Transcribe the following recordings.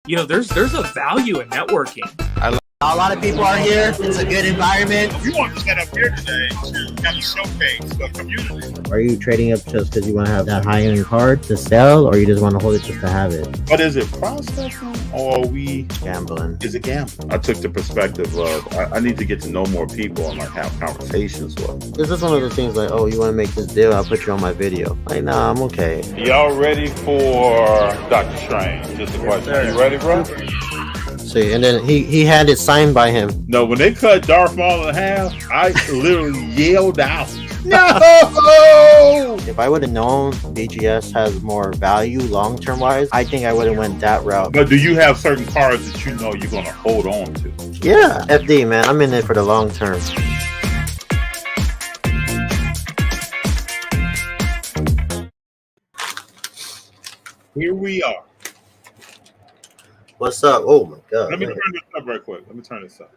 there's a value in networking. A lot of people are here. It's a good environment. We want to set up here today to kind of showcase the community. Are you trading up just because you want to have that high-end card to sell, or you just want to hold it just to have it? But is it processing or are we Gambling. Is it gambling? I took the perspective of I need to get to know more people and like have conversations with. Is this one of those things like, oh, you want to make this deal? I'll put you on my video. Like, nah, I'm okay. Y'all ready for Dr. Strange? Just a question. Are you ready, bro? See, and then he had it signed by him. No, when they cut Darth Maul in half, I literally yelled out, "No!" If I would have known BGS has more value long-term wise, I think I would have went that route. But do you have certain cards that you know you're going to hold on to? Yeah, FD, man. I'm in it for the long term. Here we are. What's up? Oh my god. Let me turn this up right quick. Let me turn this up.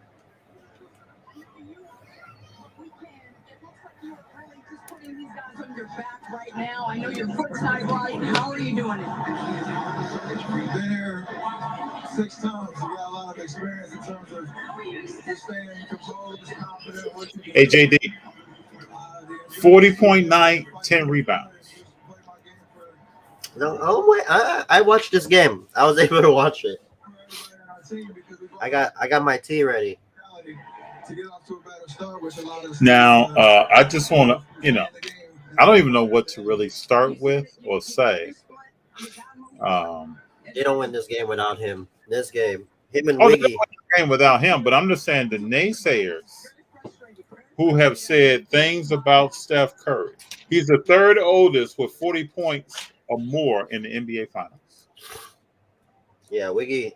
Right now, I know your foot's not right. How are you doing it? Been here 6 times. You got a lot of experience in terms of staying composed, confident. Hey, JD, 40.9, 10 rebounds. No, oh wait, I watched this game. I was able to watch it. I got my tea ready. Now, I just want to, I don't even know what to really start with or say. They don't win this game without him. This game, him and They Wiggy. don't win the game without him, but I'm just saying the naysayers who have said things about Steph Curry. He's the third oldest with 40 points or more in the NBA Finals. Yeah, Wiggy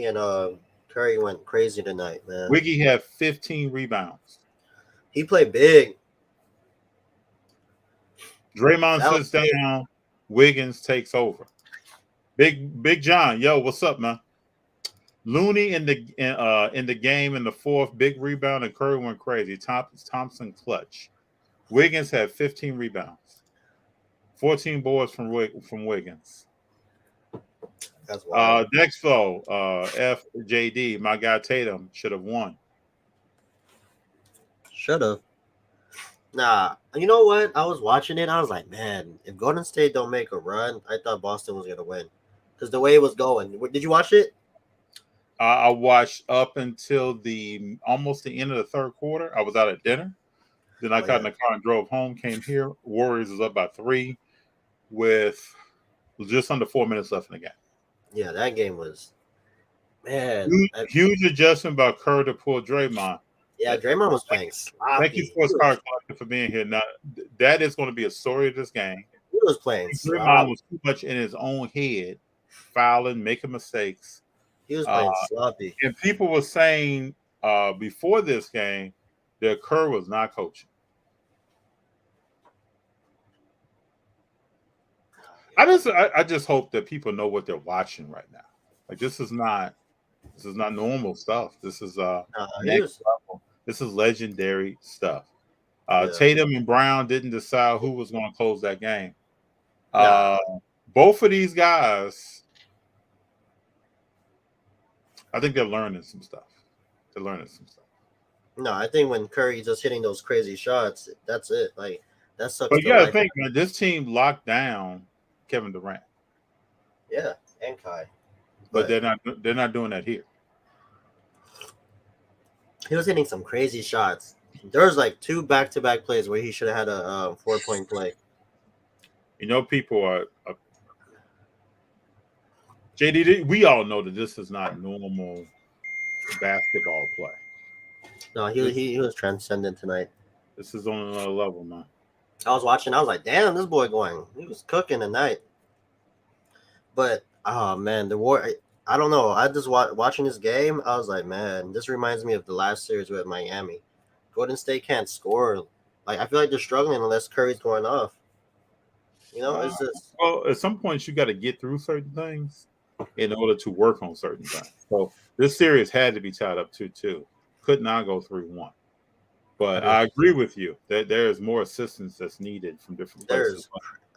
and Curry went crazy tonight, man. Wiggy had 15 rebounds. He played big. Draymond sits down. Wiggins takes over. Big John, yo, what's up, man? Looney in the game in the fourth, big rebound, and Curry went crazy. Thompson clutch. Wiggins had 15 rebounds, 14 boards from Wiggins. That's wild. Dexflo, FJD, my guy Tatum should have won. Should have. Nah, you know what? I was watching it. I was like, man, if Golden State don't make a run, I thought Boston was gonna win because the way it was going. Did you watch it? I watched up until almost the end of the third quarter. I was out at dinner. Then I got in the car and drove home. Came here. Warriors is up by 3 with just under 4 minutes left in the game. Yeah, that game was, man. Huge adjustment by Kerr to pull Draymond. Yeah, Draymond was playing sloppy. Thank you, Sports Card Collective, for being here. Now, that is going to be a story of this game. He was playing sloppy. Draymond was too much in his own head, fouling, making mistakes. He was playing sloppy. And people were saying before this game that Kerr was not coaching. I just hope that people know what they're watching right now. Like this is not normal stuff. This is next level. This is legendary stuff. Tatum and Brown didn't decide who was going to close that game. Both of these guys, I think they're learning some stuff. No, I think when Curry's just hitting those crazy shots, that's it. Like that sucks. But you got to think, man, this team locked down Kevin Durant. Yeah, and Kai. But they're not doing that here. He was hitting some crazy shots. There was like 2 back-to-back plays where he should have had a 4-point play. People are JD. We all know that this is not normal basketball play. No, he was transcendent tonight. This is on another level, man. I was watching. I was like, damn, this boy going. He was cooking tonight. But oh man, the war. I don't know. I just watching this game. I was like, man, this reminds me of the last series with Miami. Golden State can't score. Like I feel like they're struggling unless Curry's going off. It's just. Well, at some point you got to get through certain things in order to work on certain things. So this series had to be tied up 2-2. Could not go 3-1. But I agree with you that there is more assistance that's needed from different places.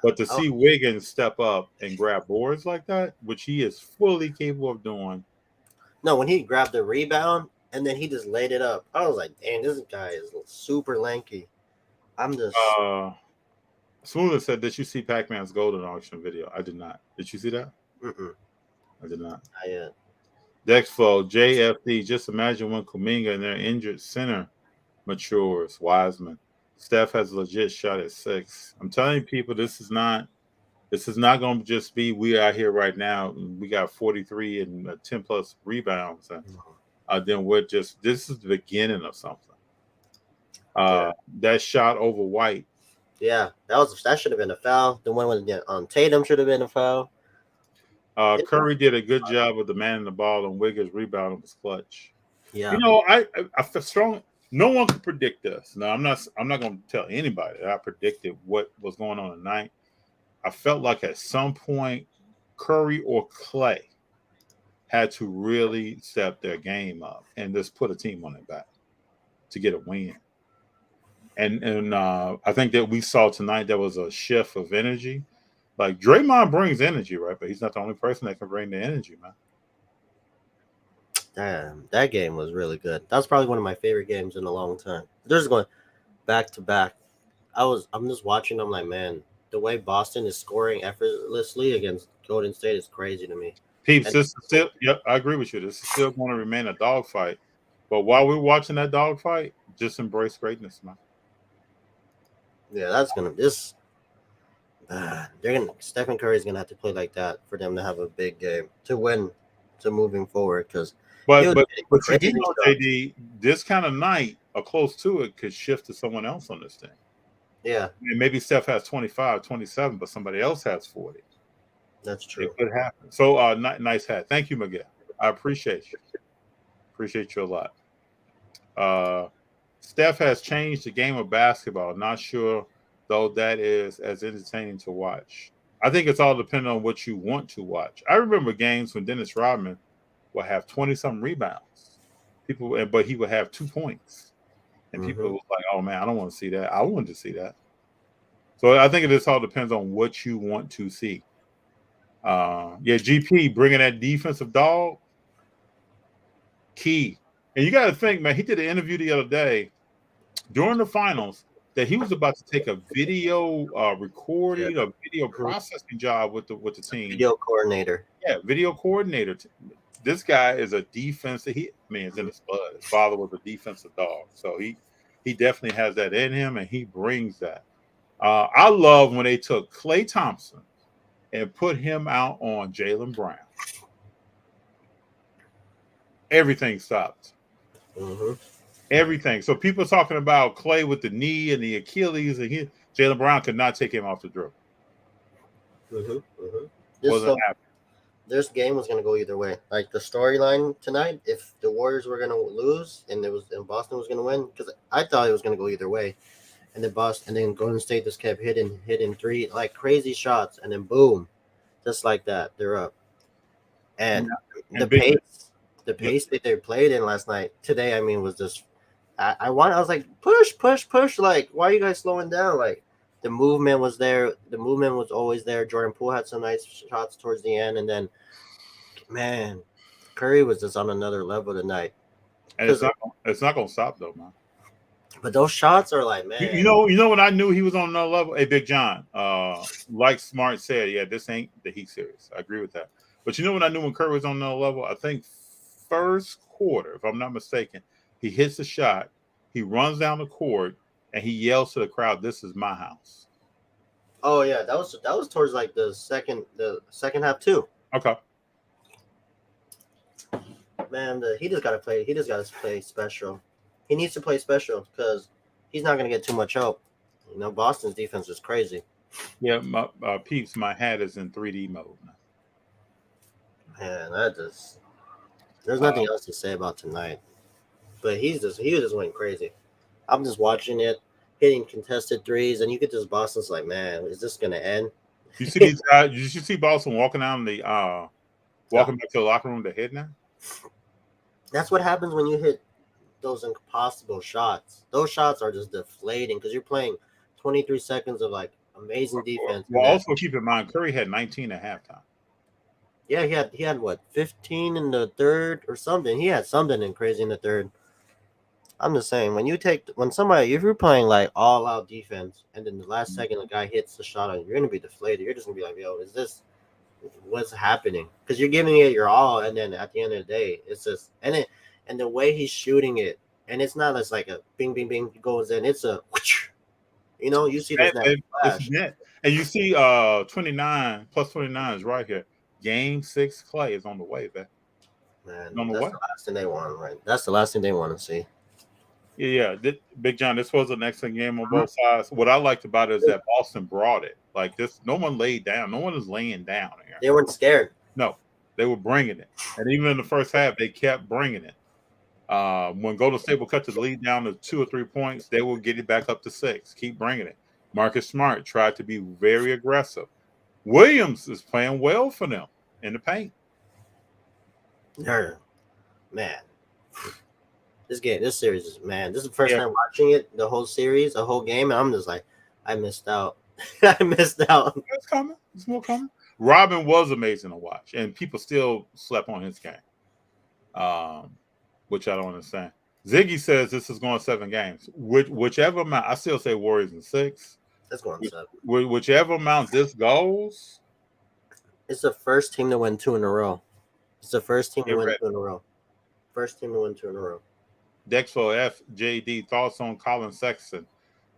But to see Wiggins step up and grab boards like that, which he is fully capable of doing. No, when he grabbed the rebound and then he just laid it up, I was like, "Damn, this guy is super lanky." I'm just. Smoother said, "Did you see Pac-Man's golden auction video?" I did not. Did you see that? Mm-mm. I did not. Not yet. Dexflo, JFD. Just imagine when Kuminga and their injured center matures. Wiseman. Steph has a legit shot at 6. I'm telling you, people, this is not going to just be we out here right now. We got 43 and 10 plus rebounds, and then we're just this is the beginning of something. That shot over White. Yeah, that should have been a foul. The one on Tatum should have been a foul. Curry did a good job with the man in the ball, and Wiggins' rebound was clutch. Yeah, You know, I feel strong. No one could predict this. No, I'm not going to tell anybody that I predicted what was going on tonight. I felt like at some point, Curry or Clay had to really step their game up and just put a team on their back to get a win. And I think that we saw tonight there was a shift of energy. Like Draymond brings energy, right? But he's not the only person that can bring the energy, man. damn, that game was really good. That was probably one of my favorite games in a long time. They're just going back to back. I'm just watching. I'm like, man, the way Boston is scoring effortlessly against Golden State is crazy to me. Peeps, this is still, yep, I agree with you. This is still going to remain a dogfight. But while we're watching that dogfight, just embrace greatness, man. Yeah, Stephen Curry's gonna have to play like that for them to have a big game to win, to moving forward. Because but you do know, JD, this kind of night or close to it could shift to someone else on this thing. Yeah, and maybe Steph has 25, 27, but somebody else has 40. That's true. It could happen. So, nice hat. Thank you, Miguel. I appreciate you. Appreciate you a lot. Steph has changed the game of basketball. Not sure, though, that is as entertaining to watch. I think it's all dependent on what you want to watch. I remember games when Dennis Rodman would have 20-something rebounds. But he would have 2 points. And people were like, oh, man, I don't want to see that. I wanted to see that. So I think it just all depends on what you want to see. GP bringing that defensive dog, key. And you got to think, man, he did an interview the other day during the finals that he was about to take a video recording, a video processing job with the team. Video coordinator. Yeah, video coordinator. This guy is a defensive. It's in his blood. His father was a defensive dog, so he definitely has that in him, and he brings that. I love when they took Klay Thompson and put him out on Jaylen Brown. Everything stopped. Everything. So people talking about Klay with the knee and the Achilles, and Jaylen Brown could not take him off the dribble. Wasn't happening. This game was going to go either way. Like the storyline tonight, if the Warriors were going to lose and Boston was going to win, because I thought it was going to go either way, and then Golden State just kept hitting 3 like crazy shots, and then boom, just like that, they're up. And the pace that they played in last night, today, was just. I was like, push. Like, why are you guys slowing down? Like, the movement was there. The movement was always there. Jordan Poole had some nice shots towards the end. And then, man, Curry was just on another level tonight. And it's not going to stop, though, man. But those shots are like, man. You know when I knew he was on another level? Hey, Big John, like Smart said, yeah, this ain't the Heat series. I agree with that. But you know when I knew when Curry was on another level? I think first quarter, if I'm not mistaken, he hits the shot, he runs down the court, and he yells to the crowd, "This is my house." Oh yeah, that was towards like the second half too. Okay. Man, he just got to play. He just got to play special. He needs to play special because he's not going to get too much help. Boston's defense is crazy. Yeah, my peeps, my hat is in 3D mode now. Man, there's nothing else to say about tonight. But he was just went crazy. I'm just watching it, hitting contested threes, and you get this Boston's like, man, is this gonna end? You see these guys? You should see Boston walking down walking back to the locker room to hit now. That's what happens when you hit those impossible shots. Those shots are just deflating because you're playing 23 seconds of like Amazing defense. Well, also keep in mind, Curry had 19 at halftime. Yeah, he had what 15 in the third or something. He had something in crazy in the third. I'm just saying when if you're playing like all out defense and then the last second the guy hits the shot on you, you're gonna be deflated. You're just gonna be like, yo, what's happening? Because you're giving it your all, and then at the end of the day, it's just and the way he's shooting it, and it's not just like a bing bing bing goes in. It's a you see this flash. And you see 29 plus 29 is right here. Game 6 Clay is on the way, man. Man, that's the last thing they want, right? That's the last thing they want to see. Yeah. Big John, this was an excellent game on both sides. What I liked about it is that Boston brought it. Like this, no one laid down. No one is laying down here. They weren't scared. No, they were bringing it. And even in the first half, they kept bringing it. When Golden State will cut the lead down to 2 or 3 points, they will get it back up to 6. Keep bringing it. Marcus Smart tried to be very aggressive. Williams is playing well for them in the paint. Man. This series is, man, this is the first time watching it, the whole series, the whole game, and I'm just like, I missed out. I missed out. It's coming. It's more coming. Robin was amazing to watch, and people still slept on his game, which I don't understand. Ziggy says this is going 7 games. Whichever amount, I still say Warriors in 6. That's going 7. Whichever amount this goes. It's the first team to win 2 in a row. It's the first team to win 2 in a row. First team to win 2 in a row. Dexo FJD, thoughts on Colin Sexton?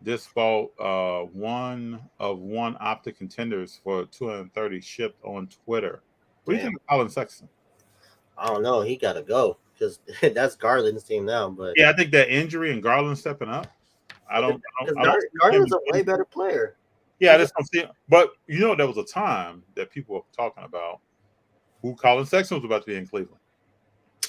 This ball, one of one optic contenders for 230 shipped on Twitter. What do you think of Colin Sexton? I don't know. He got to go because that's Garland's team now. But yeah, I think that injury and Garland stepping up. Garland's a way better player. Yeah, I just don't see it. But there was a time that people were talking about who Colin Sexton was about to be in Cleveland.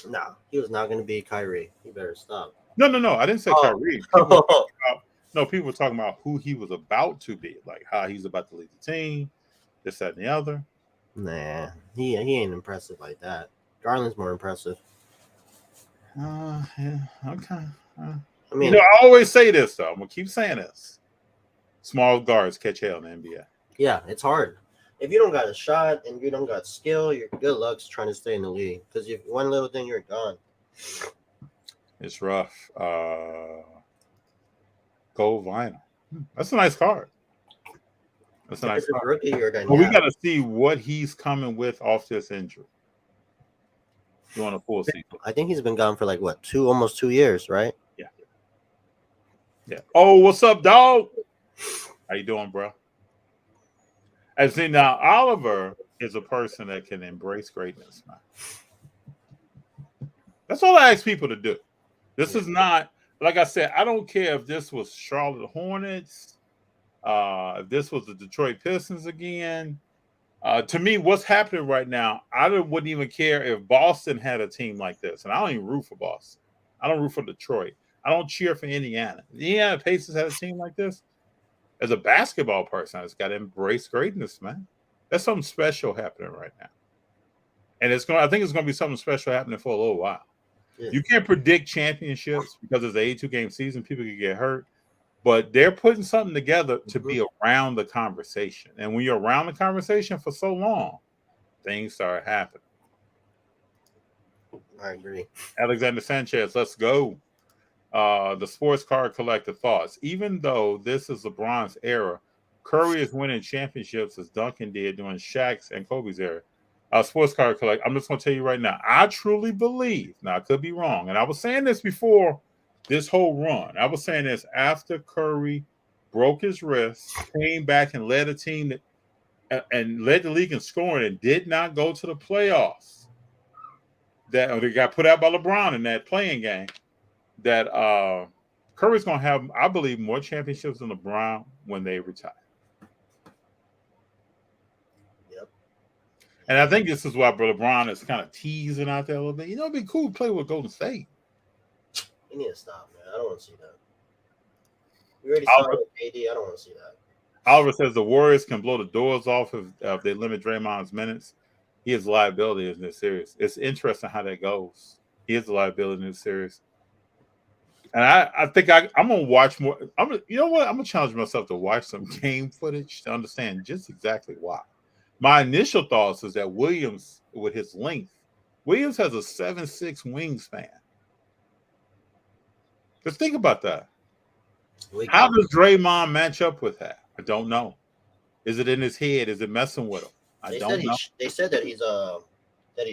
No, he was not going to be Kyrie. He better stop. No. I didn't say Kyrie. People were talking about who he was about to be, like how he's about to lead the team, this, that, and the other. Nah, he ain't impressive like that. Garland's more impressive. Yeah, okay. I mean, I always say this though. I'm gonna keep saying this. Small guards catch hell in the NBA. Yeah, it's hard. If you don't got a shot and you don't got skill, you're good luck trying to stay in the league. Because if one little thing, you're gone. It's rough. Gold vinyl. That's a nice card. That's a nice card. Rookie year, we got to see what he's coming with off this injury. You want a full season? I think he's been gone for like what, almost 2 years, right? Yeah. Oh, what's up, dog? How you doing, bro? And see, now Oliver is a person that can embrace greatness, man. That's all I ask people to do. This is not, like I said, I don't care if this was Charlotte Hornets, if this was the Detroit Pistons again. To me, what's happening right now, I wouldn't even care if Boston had a team like this. And I don't even root for Boston. I don't root for Detroit. I don't cheer for Indiana. If the Indiana Pacers had a team like this, as a basketball person, I just got to embrace greatness, man. That's something special happening right now. And I think it's going to be something special happening for a little while. Yeah. You can't predict championships because it's an 82-game season. People can get hurt. But they're putting something together to be around the conversation. And when you're around the conversation for so long, things start happening. I agree. Alexander Sanchez, let's go. The sports card collector thoughts. Even though this is LeBron's era, Curry is winning championships as Duncan did during Shaq's and Kobe's era. Sports card collector, I'm just going to tell you right now, I truly believe, now I could be wrong, and I was saying this before this whole run. I was saying this after Curry broke his wrist, came back and led a team and led the league in scoring and did not go to the playoffs. They got put out by LeBron in that playing game. That Curry's going to have, I believe, more championships than LeBron when they retire. Yep. And I think this is why LeBron is kind of teasing out there a little bit. It'd be cool to play with Golden State. You need to stop, man. I don't want to see that. We already saw it with KD. I don't want to see that. Oliver says the Warriors can blow the doors off if they limit Draymond's minutes. He is a liability in this series. It's interesting how that goes. He is a liability in this series. And I think I'm gonna watch more. You know what? I'm gonna challenge myself to watch some game footage to understand just exactly why. My initial thoughts is that Williams, with his length, Williams has a 7'6" wingspan. Just think about that. How does Draymond match up with that? I don't know. Is it in his head? Is it messing with him? I don't know. They said that he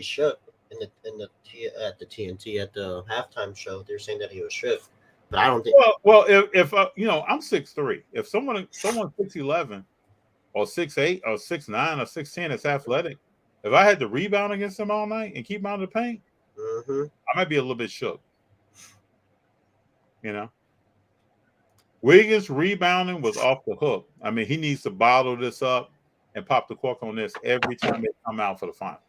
shook at the TNT at the halftime show. They're saying that he was shook, but I don't think. Well, if you know, I'm 6'3". If someone 6'11" or 6'8" or 6'9" or 6'10" is athletic, if I had to rebound against him all night and keep him out of the paint, I might be a little bit shook. You know, Wiggins rebounding was off the hook. I mean, he needs to bottle this up and pop the cork on this every time they come out for the finals.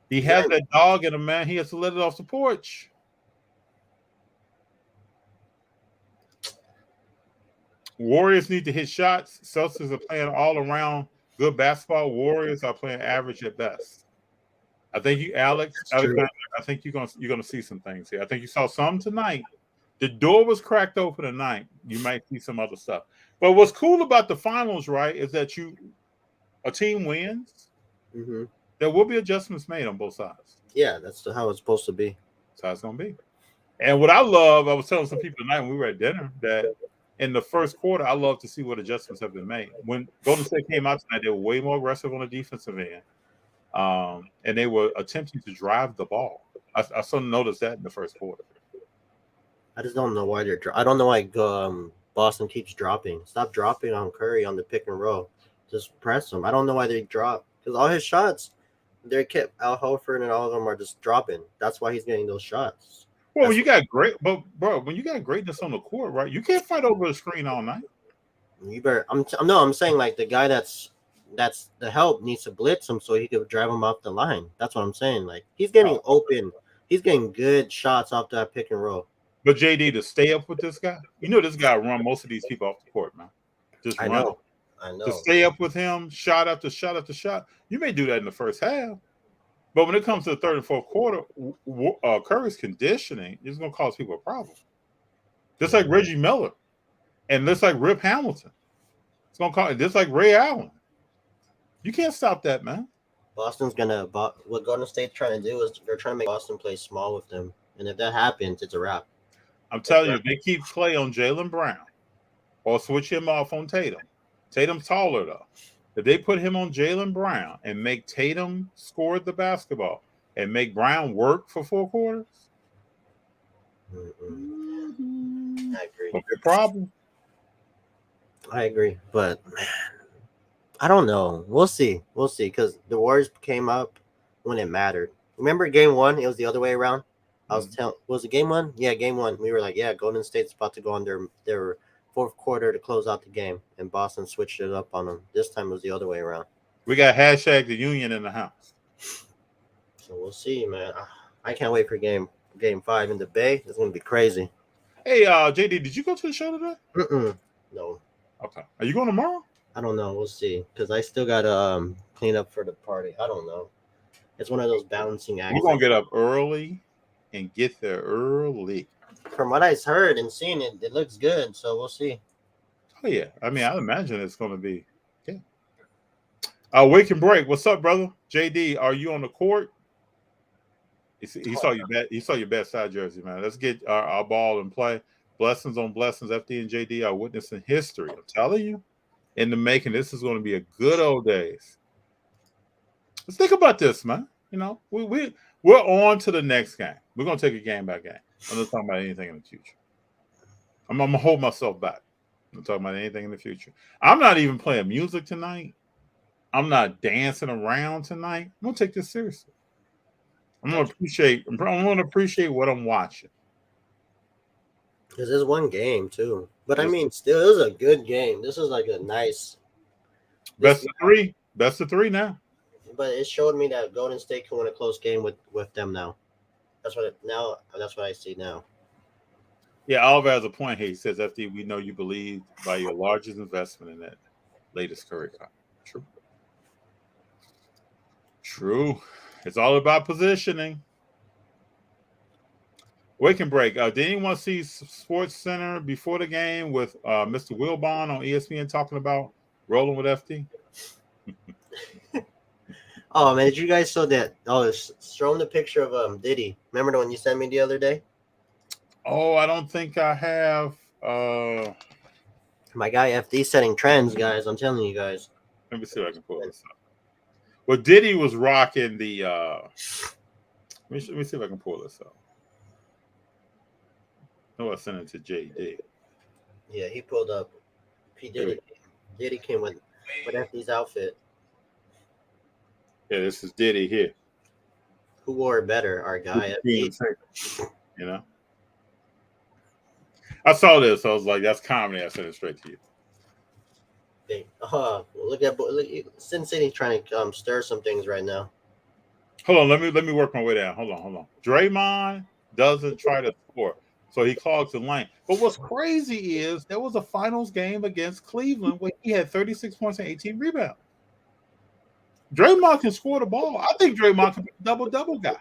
He has that dog in him, man. He has to let it off the porch. Warriors need to hit shots. Celtics are playing all around good basketball. Warriors are playing average at best. I think you, Alexander, I think you're gonna see some things here. I think you saw some tonight. The door was cracked open tonight. You might see some other stuff. But what's cool about the finals, right, is that a team wins. There will be adjustments made on both sides. Yeah, that's how it's supposed to be. That's how it's going to be. And what I love, I was telling some people tonight when we were at dinner that in the first quarter, I love to see what adjustments have been made. When Golden State came out tonight, they were way more aggressive on the defensive end. And they were attempting to drive the ball. I sort of noticed that in the first quarter. I just don't know why I don't know why Boston keeps dropping. Stop dropping on Curry on the pick and roll. Just press him. I don't know why they drop because all his shots, they kept Al Horford and all of them are just dropping. That's why he's getting those shots. Well, when you got when you got greatness on the court, right? You can't fight over the screen all night. You better. I'm saying like the guy that's the help needs to blitz him so he could drive him off the line. That's what I'm saying. Like he's getting open. He's getting good shots off that pick and roll. But JD, to stay up with this guy, you know this guy run most of these people off the court, man. Just I run. know. To stay up with him, shot after shot after shot. You may do that in the first half, but when it comes to the third and fourth quarter, Curry's conditioning is going to cause people a problem. Just like Reggie Miller, and just like Rip Hamilton, it's going to cause just like Ray Allen. You can't stop that, man. Boston's gonna. What Golden State's trying to do is they're trying to make Boston play small with them, and if that happens, it's a wrap. I'm telling you, if they keep Clay on Jaylen Brown or switch him off on Tatum. Tatum's taller, though. If they put him on Jaylen Brown and make Tatum score the basketball and make Brown work for 4 quarters, I agree. what's the problem? I agree, but man, I don't know. We'll see. Because the Warriors came up when it mattered. Remember game 1? It was the other way around. Was it game 1? Yeah, game 1. We were like, yeah, Golden State's about to go on their fourth quarter to close out the game, and Boston switched it up on them. This time it was the other way around. We got hashtag the union in the house. So we'll see, man. I can't wait for game 5 in the Bay. It's gonna be crazy. Hey, JD, did you go to the show today? No. Okay. Are you going tomorrow? I don't know. We'll see. Because I still gotta clean up for the party. I don't know. It's one of those balancing acts. We're gonna get up early and get there early. From what I've heard and seen, it looks good. So we'll see. Oh yeah. I mean, I imagine it's gonna be. Yeah. Wake and break. What's up, brother? JD, are you on the court? He saw your bad. He saw your best side jersey, man. Let's get our ball in play. Blessings on blessings. FD and JD are witnessing history. I'm telling you, in the making, this is going to be a good old days. Let's think about this, man. You know, we're on to the next game. We're going to take it game by game. I'm not talking about anything in the future. I'm going to hold myself back. I'm not talking about anything in the future. I'm not even playing music tonight. I'm not dancing around tonight. I'm going to take this seriously. I'm going to appreciate what I'm watching. Because there's one game too, but I mean, still, it was a good game. This is like a nice best of three now. But it showed me that Golden State can win a close game with them now. That's what I see now. Yeah, Oliver has a point here. He says, "FD, we know you believe by your largest investment in that latest Curry contract." True. It's all about positioning. Wake and break. Did anyone see Sports Center before the game with Mr. Wilbon on ESPN talking about rolling with FD? Oh man, did you guys saw that? Oh, show him the picture of Diddy. Remember the one you sent me the other day? Oh, I don't think I have. My guy FD setting trends, guys. I'm telling you guys. Let me see if I can pull this up. Well, Diddy was rocking the. Let me see if I can pull this up. No, I sent it to JD. Yeah, he pulled up. Diddy came with FD's outfit. Yeah, this is Diddy here. Who wore it better? Our guy FD. You know. I saw this. I was like, "That's comedy." I sent it straight to you. Look at Sin City trying to stir some things right now. Hold on, let me work my way down. Hold on. Draymond doesn't try to score, so he clogs the lane. But what's crazy is there was a finals game against Cleveland where he had 36 points and 18 rebounds. Draymond can score the ball. I think Draymond can be a double-double guy.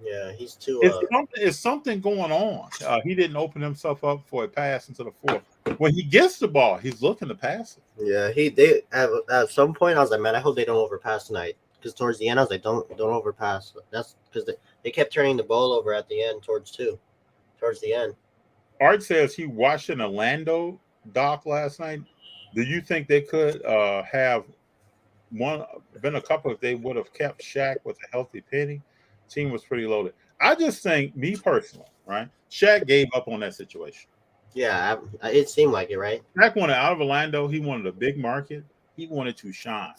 Yeah, he's too. It's something going on. He didn't open himself up for a pass into the fourth. When he gets the ball, he's looking to pass it. Yeah, they at some point I was like, man, I hope they don't overpass tonight. Because towards the end, I was like, don't overpass. That's because they kept turning the ball over at the end towards the end. Art says he watched an Orlando doc last night. Do you think they could have been a couple if they would have kept Shaq with a healthy Penny? Team was pretty loaded. I just think, me personally, right? Shaq gave up on that situation. Yeah, it seemed like it, right? Shaq wanted out of Orlando. He wanted a big market. He wanted to shine.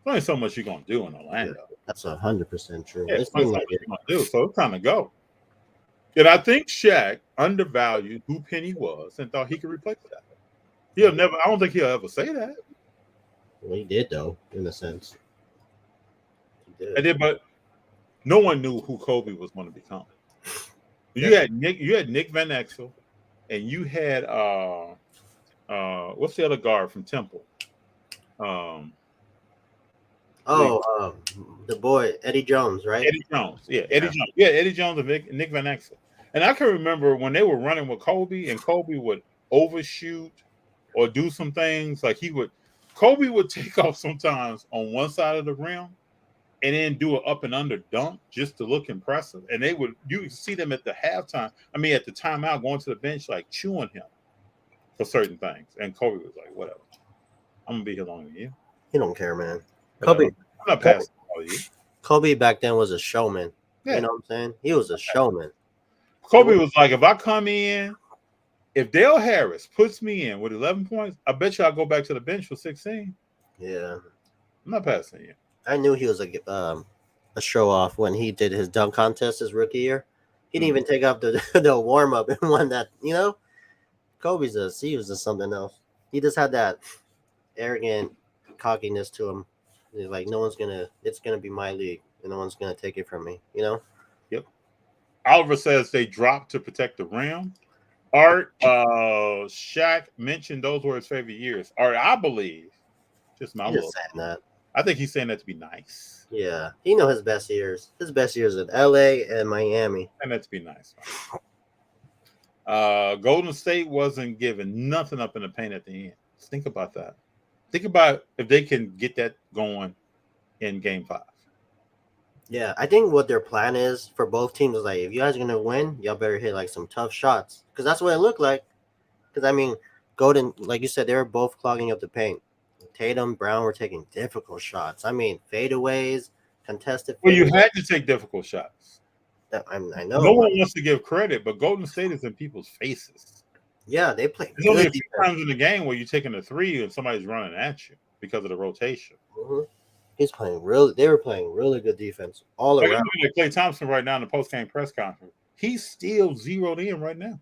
There's only so much you're gonna do in Orlando. Yeah, that's 100% true. Yeah, it seemed like it. Do, so it's time to go. And I think Shaq undervalued who Penny was and thought he could replace that. I don't think he'll ever say that. Well, he did though, in a sense. He did, but no one knew who Kobe was going to become. You had Nick Van Exel, and you had what's the other guard from Temple? The boy Eddie Jones, right? Eddie Jones, yeah, Eddie Jones, yeah, Eddie Jones and Nick Van Exel. And I can remember when they were running with Kobe, and Kobe would overshoot or do some things like Kobe would take off sometimes on one side of the rim and then do an up and under dunk just to look impressive. And you would see them at the halftime. I mean, at the timeout, going to the bench, like chewing him for certain things. And Kobe was like, whatever. I'm going to be here longer than you. He don't care, man. Kobe. I'm not passing all you. Kobe back then was a showman. Yeah. You know what I'm saying? He was a showman. Kobe was like, if I come in, if Dale Harris puts me in with 11 points, I bet you I'll go back to the bench for 16. Yeah. I'm not passing you. I knew he was a show off when he did his dunk contest his rookie year. He didn't even take off the warm up and won that. You know, Kobe's he was just something else. He just had that arrogant cockiness to him. He's like, it's gonna be my league, and no one's gonna take it from me. You know. Yep. Oliver says they dropped to protect the rim. Art, Shaq mentioned those were his favorite years. Art, I believe, just my little saying that. I think he's saying that to be nice. Yeah, he know his best years. His best years in LA and Miami. And that to be nice. Golden State wasn't giving nothing up in the paint at the end. Just think about that. Think about if they can get that going in Game 5. Yeah, I think what their plan is for both teams is like, if you guys are gonna win, y'all better hit like some tough shots, because that's what it looked like. Because I mean, Golden, like you said, they were both clogging up the paint. Tatum, Brown were taking difficult shots. I mean, fadeaways, contested. Well, you had to take difficult shots. I know. No one wants to give credit, but Golden State is in people's faces. Yeah, they play. There's only a few times in the game where you're taking a three and somebody's running at you because of the rotation. Mm-hmm. They were playing really good defense all around. Klay Thompson right now in the post-game press conference, he's still zeroed in right now.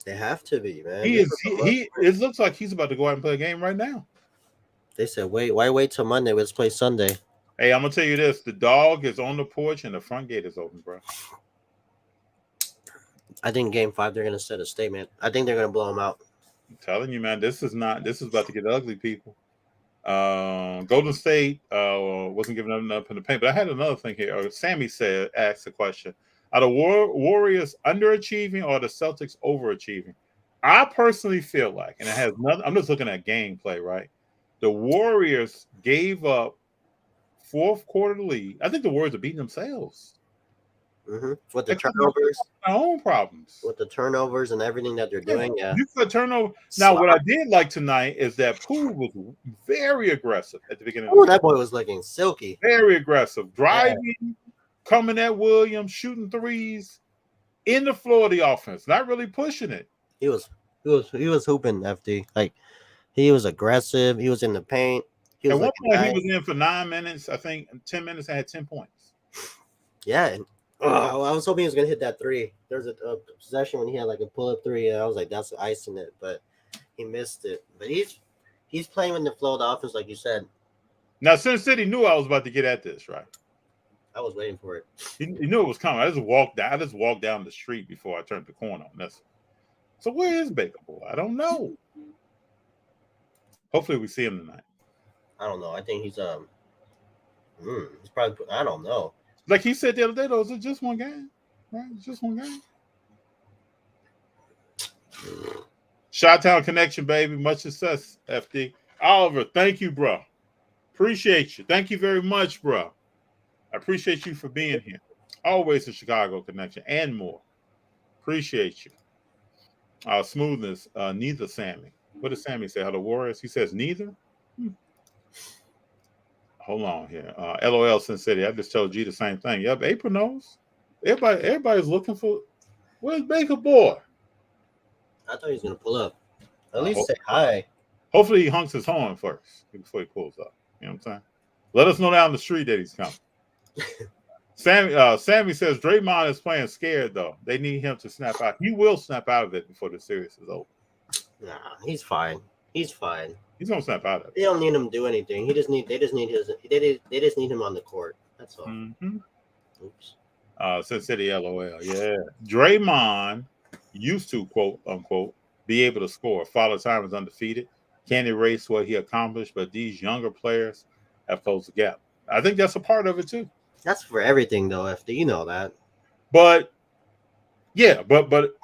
They have to be, man. It looks like he's about to go out and play a game right now. They said, why wait till Monday? Let's play Sunday. Hey, I'm gonna tell you this: the dog is on the porch and the front gate is open, bro. I think Game 5 they're gonna set a statement. I think they're gonna blow them out. I'm telling you, man, this is about to get ugly, people. Golden State wasn't giving them up in the paint, but I had another thing here. Sammy asked a question. Are the Warriors underachieving or the Celtics overachieving? I personally feel like, and it has nothing. I'm just looking at gameplay, right? The Warriors gave up fourth quarter lead. I think the Warriors are beating themselves. With the turnovers, their own problems. With the turnovers and everything that they're doing, yeah. You put turnover. Now, what I did like tonight is that Poole was very aggressive at the beginning. Oh, that boy was looking silky. Very aggressive, driving, coming at Williams, shooting threes in the floor of the offense, not really pushing it. He was hooping, FD. Like, he was aggressive. He was in the paint. At one point, he was in for 9 minutes. I think 10 minutes, I had 10 points. Yeah. And, I was hoping he was going to hit that three. There was a possession when he had like a pull-up three, and I was like, that's icing it. But he missed it. But he's playing with the flow of the offense, like you said. Now, Sin City knew I was about to get at this, right? I was waiting for it. He knew it was coming. I just walked down the street before I turned the corner on this. So where is Baker Boy? I don't know. Hopefully we see him tonight. I don't know. I think he's he's probably. I don't know. Like he said the other day, though, it's just one game, right? It's just one game. Chi-Town Connection, baby. Much success, FD. Oliver, thank you, bro. Appreciate you. Thank you very much, bro. I appreciate you for being here. Always a Chicago connection and more. Appreciate you. Smoothness, neither Sammy. What does Sammy say? How the Warriors? He says neither. Hold on here. LOL Sin City. I just told G the same thing. Yep, April knows. Everybody's looking for. Where's Baker Boy? I thought he was gonna pull up. At least say hi. Hopefully he honks his horn first before he pulls up. You know what I'm saying? Let us know down the street that he's coming. Sammy says Draymond is playing scared though. They need him to snap out. He will snap out of it before the series is over. Nah, he's fine. He's fine. He's gonna snap out of it. They don't need him to do anything. They just need him on the court. That's all. Mm-hmm. Oops. Sin City LOL. Yeah. Draymond used to, quote unquote, be able to score. Father Time is undefeated. Can't erase what he accomplished, but these younger players have closed the gap. I think that's a part of it too. That's for everything though, FD. You know that. But yeah, but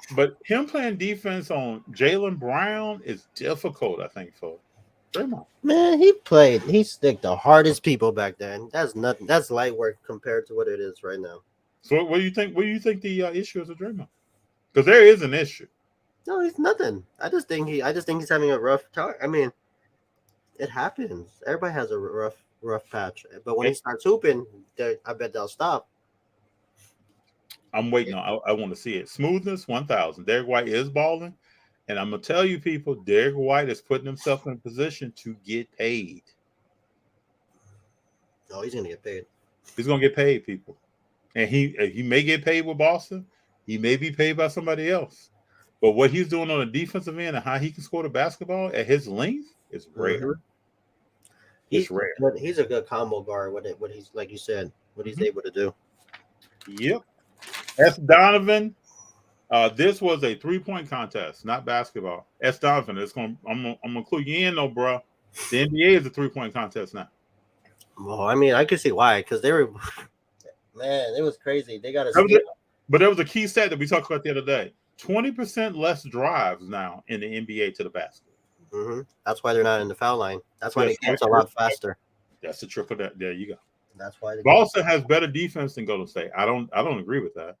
him playing defense on Jaylen Brown is difficult, I think, for Draymond. Man, he stick the hardest people back then. That's nothing. That's light work compared to what it is right now. So what do you think? What do you think the issue is with Draymond? Because there is an issue. No, it's nothing. I just think he's having a rough time. I mean, it happens. Everybody has a rough patch. But when he starts hooping, I bet they'll stop. I'm waiting on. I want to see it. Smoothness 1000. Derek White is balling, and I'm gonna tell you, people, Derek White is putting himself in a position to get paid. Oh, he's gonna get paid. He's gonna get paid, people, and he may get paid with Boston. He may be paid by somebody else. But what he's doing on the defensive end and how he can score the basketball at his length is rare. Mm-hmm. He's rare. He's a good combo guard. What he's like you said, what he's able to do. Yep. S. Donovan. This was a 3-point contest, not basketball. S. Donovan. I'm gonna include you in though, bro. The NBA is a 3-point contest now. Well, I mean, I could see why, because they were, man, it was crazy. They got but there was a key stat that we talked about the other day. 20% less drives now in the NBA to the basket. Mm-hmm. That's why they're not in the foul line. That's why they get a lot faster. That's the triple. There you go. That's why Boston has better defense than Golden State. I don't agree with that.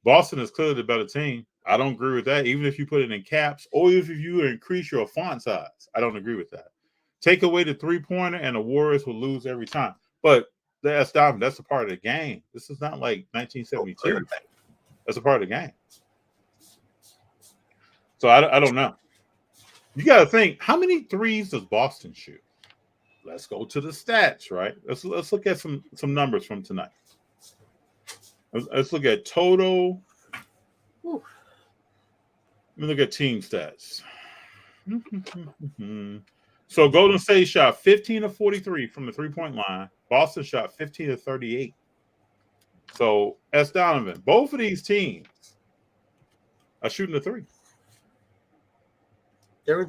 Boston is clearly the better team. I don't agree with that. Even if you put it in caps or if you increase your font size, I don't agree with that. Take away the 3-pointer and the Warriors will lose every time. But that's a part of the game. This is not like 1972. That's a part of the game. So I don't know. You got to think, how many threes does Boston shoot? Let's go to the stats, right? Let's look at some numbers from tonight. Let's look at total. Let me look at team stats. So Golden State shot 15 of 43 from the 3-point line. Boston shot 15 of 38. So S. Donovan, both of these teams are shooting the three.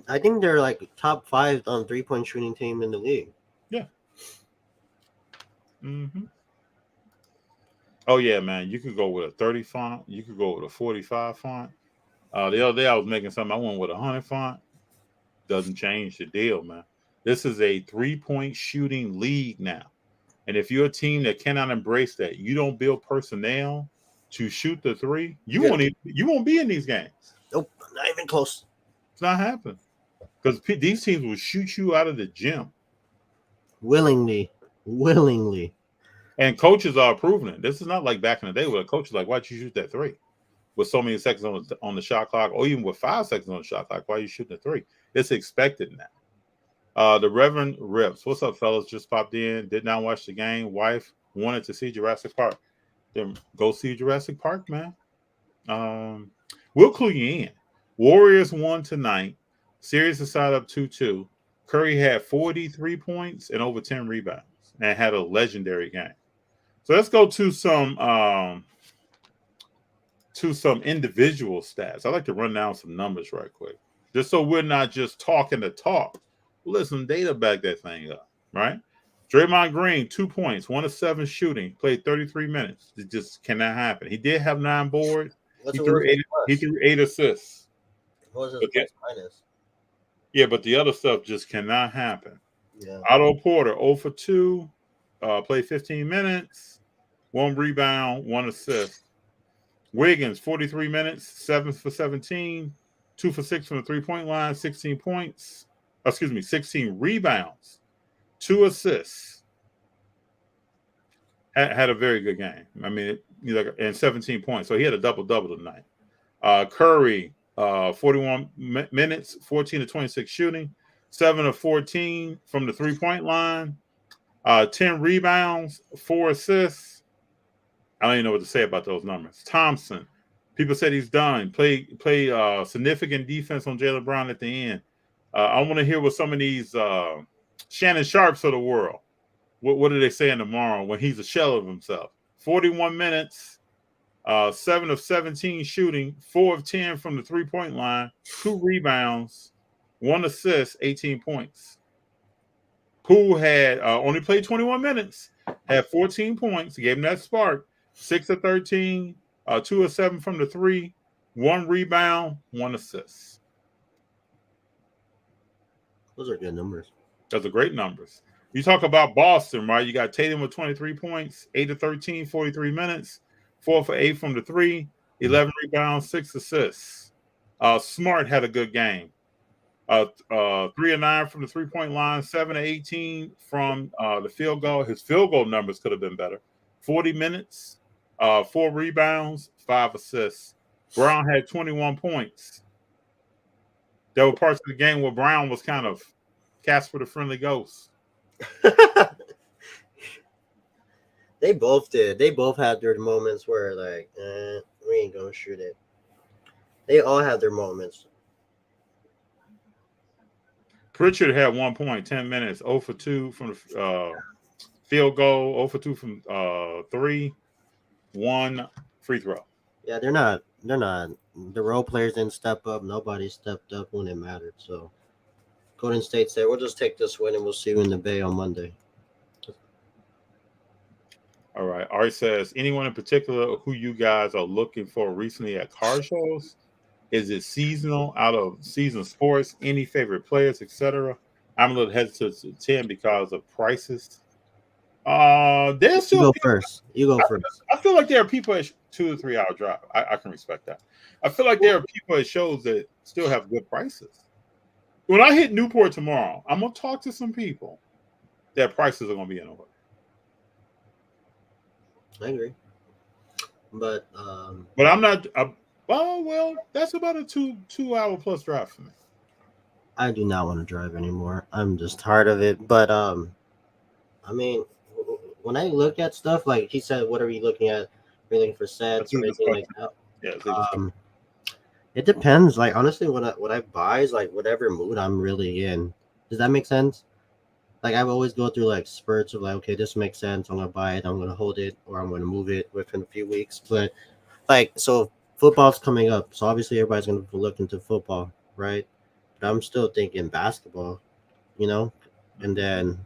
I think they're like top 5 on 3-point shooting team in the league. Yeah. Mm-hmm. Oh yeah, man. You could go with a 30 font. You could go with a 45 font. The other day I was making something. I went with a 100 font. Doesn't change the deal, man. This is a 3-point shooting league now. And if you're a team that cannot embrace that, you don't build personnel to shoot the three, you won't be in these games. Nope, not even close. It's not happening. Because these teams will shoot you out of the gym. Willingly. And coaches are approving it. This is not like back in the day where a coach is like, why'd you shoot that three? With so many seconds on the shot clock, or even with 5 seconds on the shot clock, why are you shooting a three? It's expected now. The Reverend Rips. What's up, fellas? Just popped in. Did not watch the game. Wife wanted to see Jurassic Park. Then go see Jurassic Park, man. We'll clue you in. Warriors won tonight. Series is side up 2-2. Curry had 43 points and over 10 rebounds and had a legendary game. So let's go to some individual stats. I like to run down some numbers right quick, just so we're not just talking to talk. Let some data back that thing up, right? Draymond Green, 2 points, 1 of 7 shooting, played 33 minutes. It just cannot happen. He did have 9 boards. He threw 8 assists. What was his minus? Yeah, but the other stuff just cannot happen. Yeah. Otto Porter, 0 for 2, played 15 minutes, 1 rebound, 1 assist. Wiggins, 43 minutes, 7 for 17, 2 for 6 from the three-point line, 16 points. 16 rebounds, 2 assists. Had a very good game. I mean, and 17 points. So he had a double-double tonight. Curry, 41 minutes, 14 to 26 shooting, 7 of 14 from the three-point line, 10 rebounds, 4 assists. I don't even know what to say about those numbers. Thompson, people said he's done. Play significant defense on Jaylen Brown at the end. I want to hear what some of these Shannon Sharps of the world, what are they saying tomorrow when he's a shell of himself? 41 minutes, 7 of 17 shooting, 4 of 10 from the three-point line, 2 rebounds, 1 assist, 18 points. Poole had only played 21 minutes, had 14 points, gave him that spark, 6 of 13, 2 of 7 from the three, 1 rebound, 1 assist. Those are good numbers. Those are great numbers. You talk about Boston, right? You got Tatum with 23 points, 8 of 13, 43 minutes, 4 for 8 from the three, 11 rebounds, 6 assists. Smart had a good game. 3 of 9 from the three-point line, 7 of 18 from the field goal. His field goal numbers could have been better. 40 minutes, 4 rebounds, 5 assists. Brown had 21 points. There were parts of the game where Brown was kind of Casper the Friendly Ghost. They both did. They both had their moments where, like, we ain't going to shoot it. They all had their moments. Pritchard had 1 point, 10 minutes, 0 for 2 from the field goal, 0 for 2 from 3, 1 free throw. Yeah, they're not. The role players didn't step up. Nobody stepped up when it mattered. So Golden State said, we'll just take this win and we'll see you in the Bay on Monday. All right. Art says, anyone in particular who you guys are looking for recently at car shows? Is it seasonal, out of season sports? Any favorite players, etc.? I'm a little hesitant to 10 because of prices. There's still You go first. I feel like there are people at 2 to 3 hour drive. I can respect that. I feel like there are people at shows that still have good prices. When I hit Newport tomorrow, I'm gonna talk to some people that prices are gonna be in order. I agree. But I'm not. Well, that's about a 2 hour plus drive for me. I do not want to drive anymore. I'm just tired of it. But I mean, when I look at stuff like he said, what are we looking at? We're looking for sets or anything like that. Yeah, it depends. Like honestly, what I buy is like whatever mood I'm really in. Does that make sense? Like I've always go through like spurts of like, okay, this makes sense. I'm gonna buy it. I'm gonna hold it, or I'm gonna move it within a few weeks. But like, so football's coming up, so obviously everybody's gonna look into football, right? But I'm still thinking basketball, and then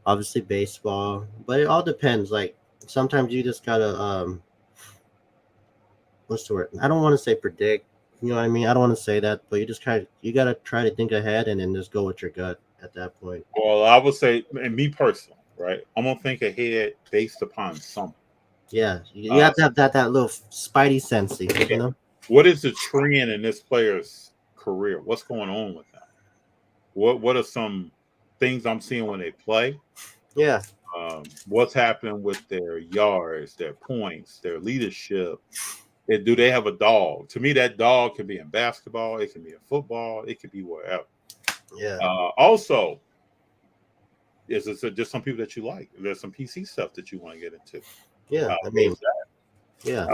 obviously baseball. But it all depends. Like sometimes you just gotta what's the word? I don't want to say predict. You know what I mean? I don't want to say that, but you gotta try to think ahead and then just go with your gut at that point. Well, I would say, and me personally, right? I'm gonna think ahead based upon something. Yeah, you have to have that little spidey sense, you know. What is the trend in this player's career? What's going on with them? What are some things I'm seeing when they play? Yeah, What's happening with their yards, their points, their leadership? And do they have a dog? To me, that dog can be in basketball, it can be in football, it could be wherever. yeah, Also, is it just some people that you like? There's some PC stuff that you want to get into. yeah. I mean, yeah,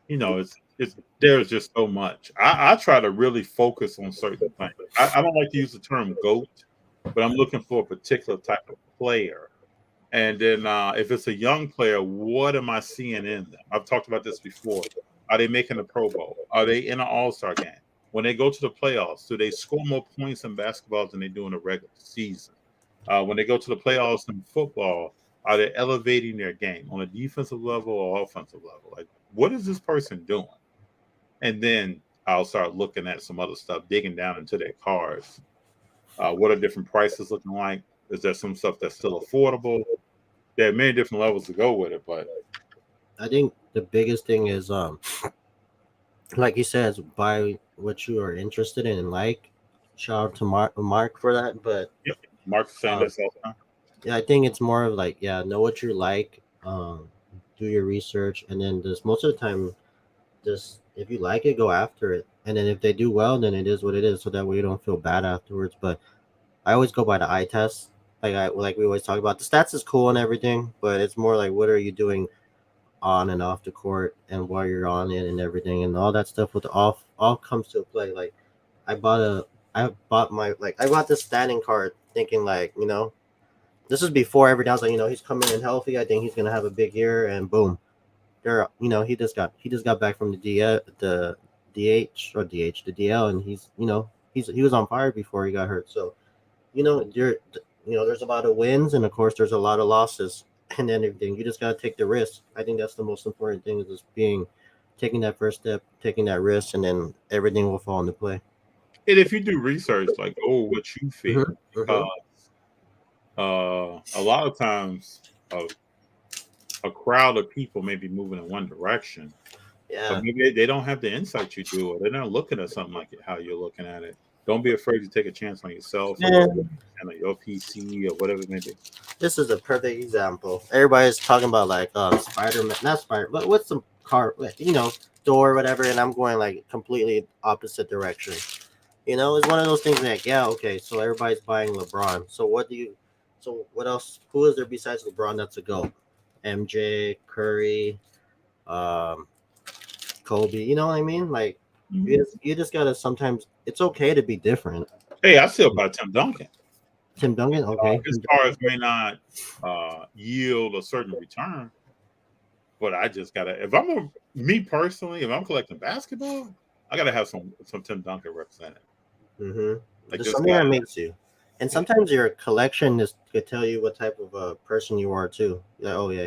You know, it's there's just so much. I try to really focus on certain things. I don't like to use the term GOAT, but I'm looking for a particular type of player. And then if it's a young player, what am I seeing in them? I've talked about this before. Are they making the Pro Bowl? Are they in an All-Star game? When they go to the playoffs, do they score more points in basketball than they do in the regular season? When they go to the playoffs in football, are they elevating their game on a defensive level or offensive level? Like, what is this person doing? And then I'll start looking at some other stuff, digging down into their cars. What are different prices looking like? Is there some stuff that's still affordable? There are many different levels to go with it, but I think the biggest thing is like you said, is buy what you are interested in and like. Shout out to Mark for that, but Mark's saying this all the time. yeah, I think it's more of like, yeah, know what you like, do your research, and then just most of the time, just if you like it, go after it, and then if they do well, then it is what it is, so that way you don't feel bad afterwards. But I always go by the eye test, like we always talk about. The stats is cool and everything, but it's more like what are you doing on and off the court, and while you're on it and everything, and all that stuff with the off all comes to play. Like I bought this standing card thinking like, this is before everything. I was like, he's coming in healthy. I think he's gonna have a big year, and boom, he just got back from the DL, and he was on fire before he got hurt. So, there's a lot of wins, and of course there's a lot of losses, and then everything. You just gotta take the risk. I think that's the most important thing, is just taking that first step, taking that risk, and then everything will fall into play. And if you do research, like, what you feel, a lot of times a crowd of people may be moving in one direction. Yeah. But maybe they don't have the insight you do, or they're not looking at something like it, how you're looking at it. Don't be afraid to take a chance on yourself and on your PC or whatever it may be. This is a perfect example. Everybody's talking about like Spider-Man, not Spider, but what's some car, door, whatever, and I'm going like completely opposite direction. It's one of those things like, yeah, okay, so everybody's buying LeBron. So what else? Who is there besides LeBron that's a GOAT? MJ, Curry, Kobe. You know what I mean? Like, you just gotta sometimes. It's okay to be different. Hey, I still buy Tim Duncan. Tim Duncan, okay. His cars may not yield a certain return, but I just gotta. If I'm collecting basketball, I gotta have some Tim Duncan represented. Like just something that makes you. And sometimes your collection could tell you what type of a person you are too. Like, oh yeah,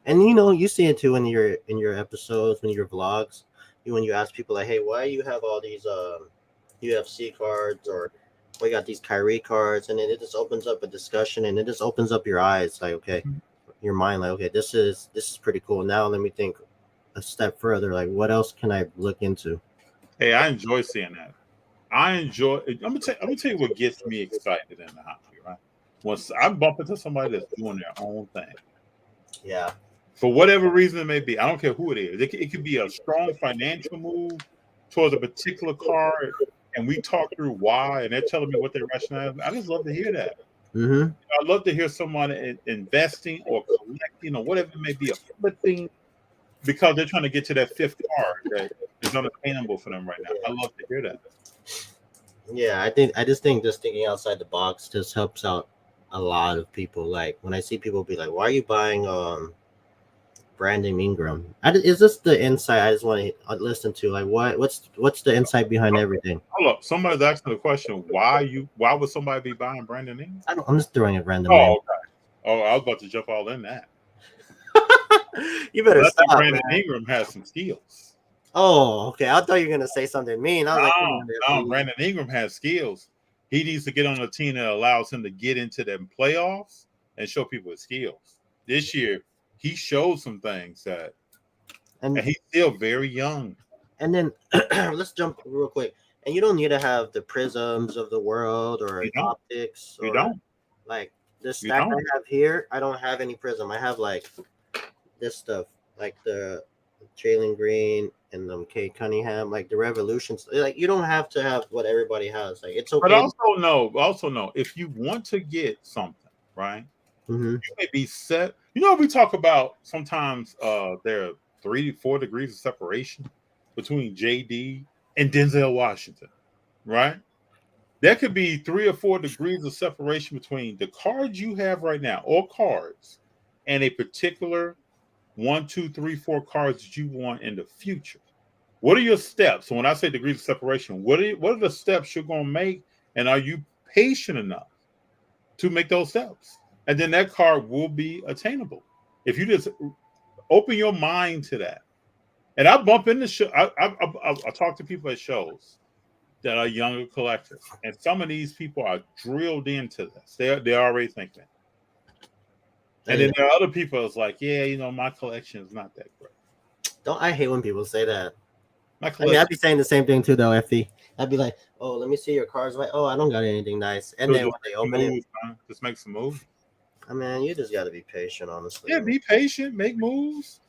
and you see it too in your episodes, in your vlogs. When you ask people like, hey, why you have all these UFC cards, or we got these Kyrie cards, and then it just opens up a discussion, and it just opens up your eyes, like, okay, your mind, like, okay, this is pretty cool. Now let me think a step further, like, what else can I look into? Hey, I enjoy seeing that. I'm gonna tell you what gets me excited in the hockey, right? Once I bump into somebody that's doing their own thing. Yeah. For whatever reason it may be, I don't care who it is. It could be a strong financial move towards a particular card, and we talk through why, and they're telling me what their rationale is. I just love to hear that. I love to hear someone investing or collecting or whatever it may be, a flipping, because they're trying to get to that fifth card that is unattainable for them right now. I love to hear that. Yeah, I just think thinking outside the box just helps out a lot of people. Like when I see people be like, "Why are you buying Brandon Ingram?" Is this the insight I just want to listen to? Like, what's the insight behind everything? Hold up, somebody's asking the question: Why would somebody be buying Brandon Ingram? I'm just throwing it random. Oh, okay. Oh, I was about to jump all in that. You better But I think stop, Brandon man. Ingram has some skills. Oh, okay. I thought you were gonna say something mean. I was like, come on, No, FD. Brandon Ingram has skills. He needs to get on a team that allows him to get into them playoffs and show people his skills. This year, he showed some things that, and he's still very young. And then let's jump real quick. And you don't need to have the prisms of the world or You don't. optics You or don't. like this You stack don't. I have here. I don't have any prism. I have like this stuff, like the Jalen Green and Kate Cunningham, like the Revolutions. Like you don't have to have what everybody has. Like it's okay. But also know, if you want to get something, right? Mhm. You may be set. You know, we talk about sometimes there are 3 to 4 degrees of separation between JD and Denzel Washington, right? There could be 3 or 4 degrees of separation between the cards you have right now, or cards, and a particular 1, 2, 3, 4 cards that you want in the future. What are your steps? So when I say degrees of separation, what are the steps you're going to make, and are you patient enough to make those steps? And then that card will be attainable if you just open your mind to that. And I bump into show. I talk to people at shows that are younger collectors, and some of these people are drilled into this. They already think that. And then there are other people that's like, yeah, you know, my collection is not that great. I hate when people say that. My I mean, I'd be saying the same thing too, though, FD. I'd be like, oh, let me see your cards. Like, oh, I don't got anything nice. And then when they open it, just make some moves. I mean, you just got to be patient, honestly. Yeah, be patient, make moves,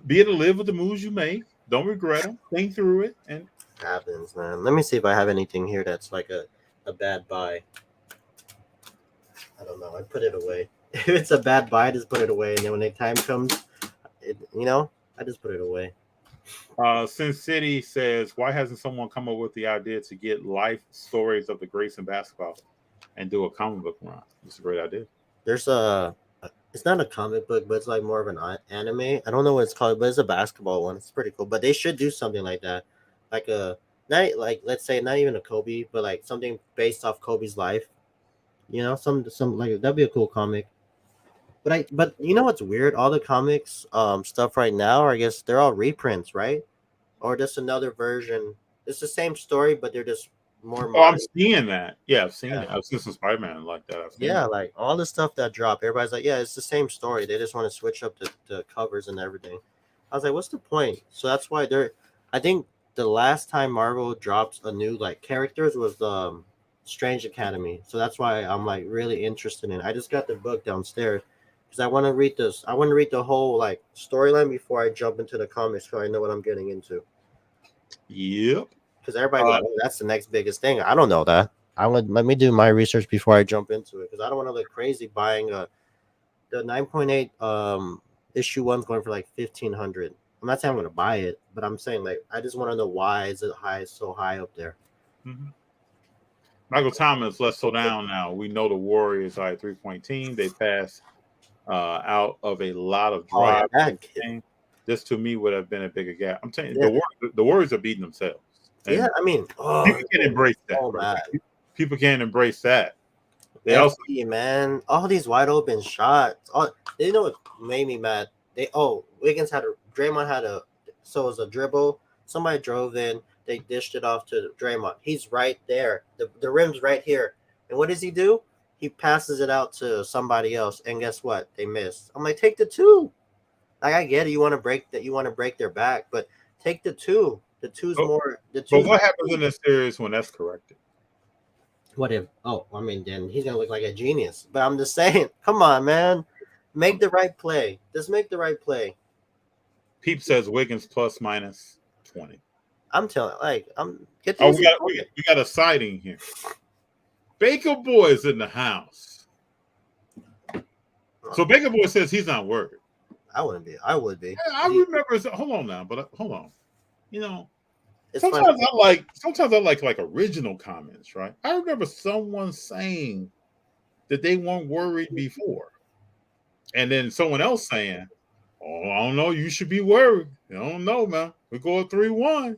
be able to live with the moves you make. Don't regret them. Think through it, and happens, man. Let me see if I have anything here that's like a bad buy. I don't know. I put it away. If it's a bad buy, I just put it away, and then when the time comes, I just put it away. Sin City says, why hasn't someone come up with the idea to get life stories of the greats in basketball and do a comic book run? It's a great idea. There's it's not a comic book, but it's like more of an anime. I don't know what it's called, but it's a basketball one. It's pretty cool. But they should do something like that, like let's say not even a Kobe, but like something based off Kobe's life. You know, some like that'd be a cool comic. But you know what's weird? All the comics stuff right now, I guess they're all reprints, right? Or just another version. It's the same story, but they're just more. Oh, I'm seeing that. Yeah, I've seen that. I've seen some Spider-Man like that. Like all the stuff that dropped, everybody's like, yeah, it's the same story. They just want to switch up the covers and everything. I was like, what's the point? So that's why I think the last time Marvel drops a new like characters was the Strange Academy. So that's why I'm like really interested in it. I just got the book downstairs because I want to read this. I want to read the whole like storyline before I jump into the comics, so I know what I'm getting into. Yep. Because everybody like, oh, that's the next biggest thing. I don't know that. Let me do my research before I jump into it, because I don't want to look crazy buying the 9.8 issue one's going for like $1,500. I'm not saying I'm going to buy it, but I'm saying like I just want to know why is it so high up there. Mm-hmm. Michael Thomas, let's slow down now. We know the Warriors are a 3-point team. They passed out of a lot of drives. This to me would have been a bigger gap. I'm telling you, the Warriors are beating themselves. And I mean, people can embrace that. People can't embrace that. They also, man, all these wide open shots. They know what made me mad. Wiggins Draymond had it was a dribble. Somebody drove in. They dished it off to Draymond. He's right there. The rim's right here. And what does he do? He passes it out to somebody else. And guess what? They miss. I'm like, take the two. Like, I get it. You want to break their back, but take the two. The two's more. But what happens in this series when that's corrected? What if? Oh, I mean, then he's gonna look like a genius. But I'm just saying, come on, man, make the right play. Just make the right play. Peep says Wiggins plus minus 20. I'm telling, get. Oh, we got a sighting here. Baker Boy is in the house. So Baker Boy says he's not worried. I wouldn't be. I would be. I remember. Hold on now, but hold on. You know, sometimes I like original comments, right? I remember someone saying that they weren't worried before, and then someone else saying, "Oh, I don't know. You should be worried." I don't know, man. We go 3-1.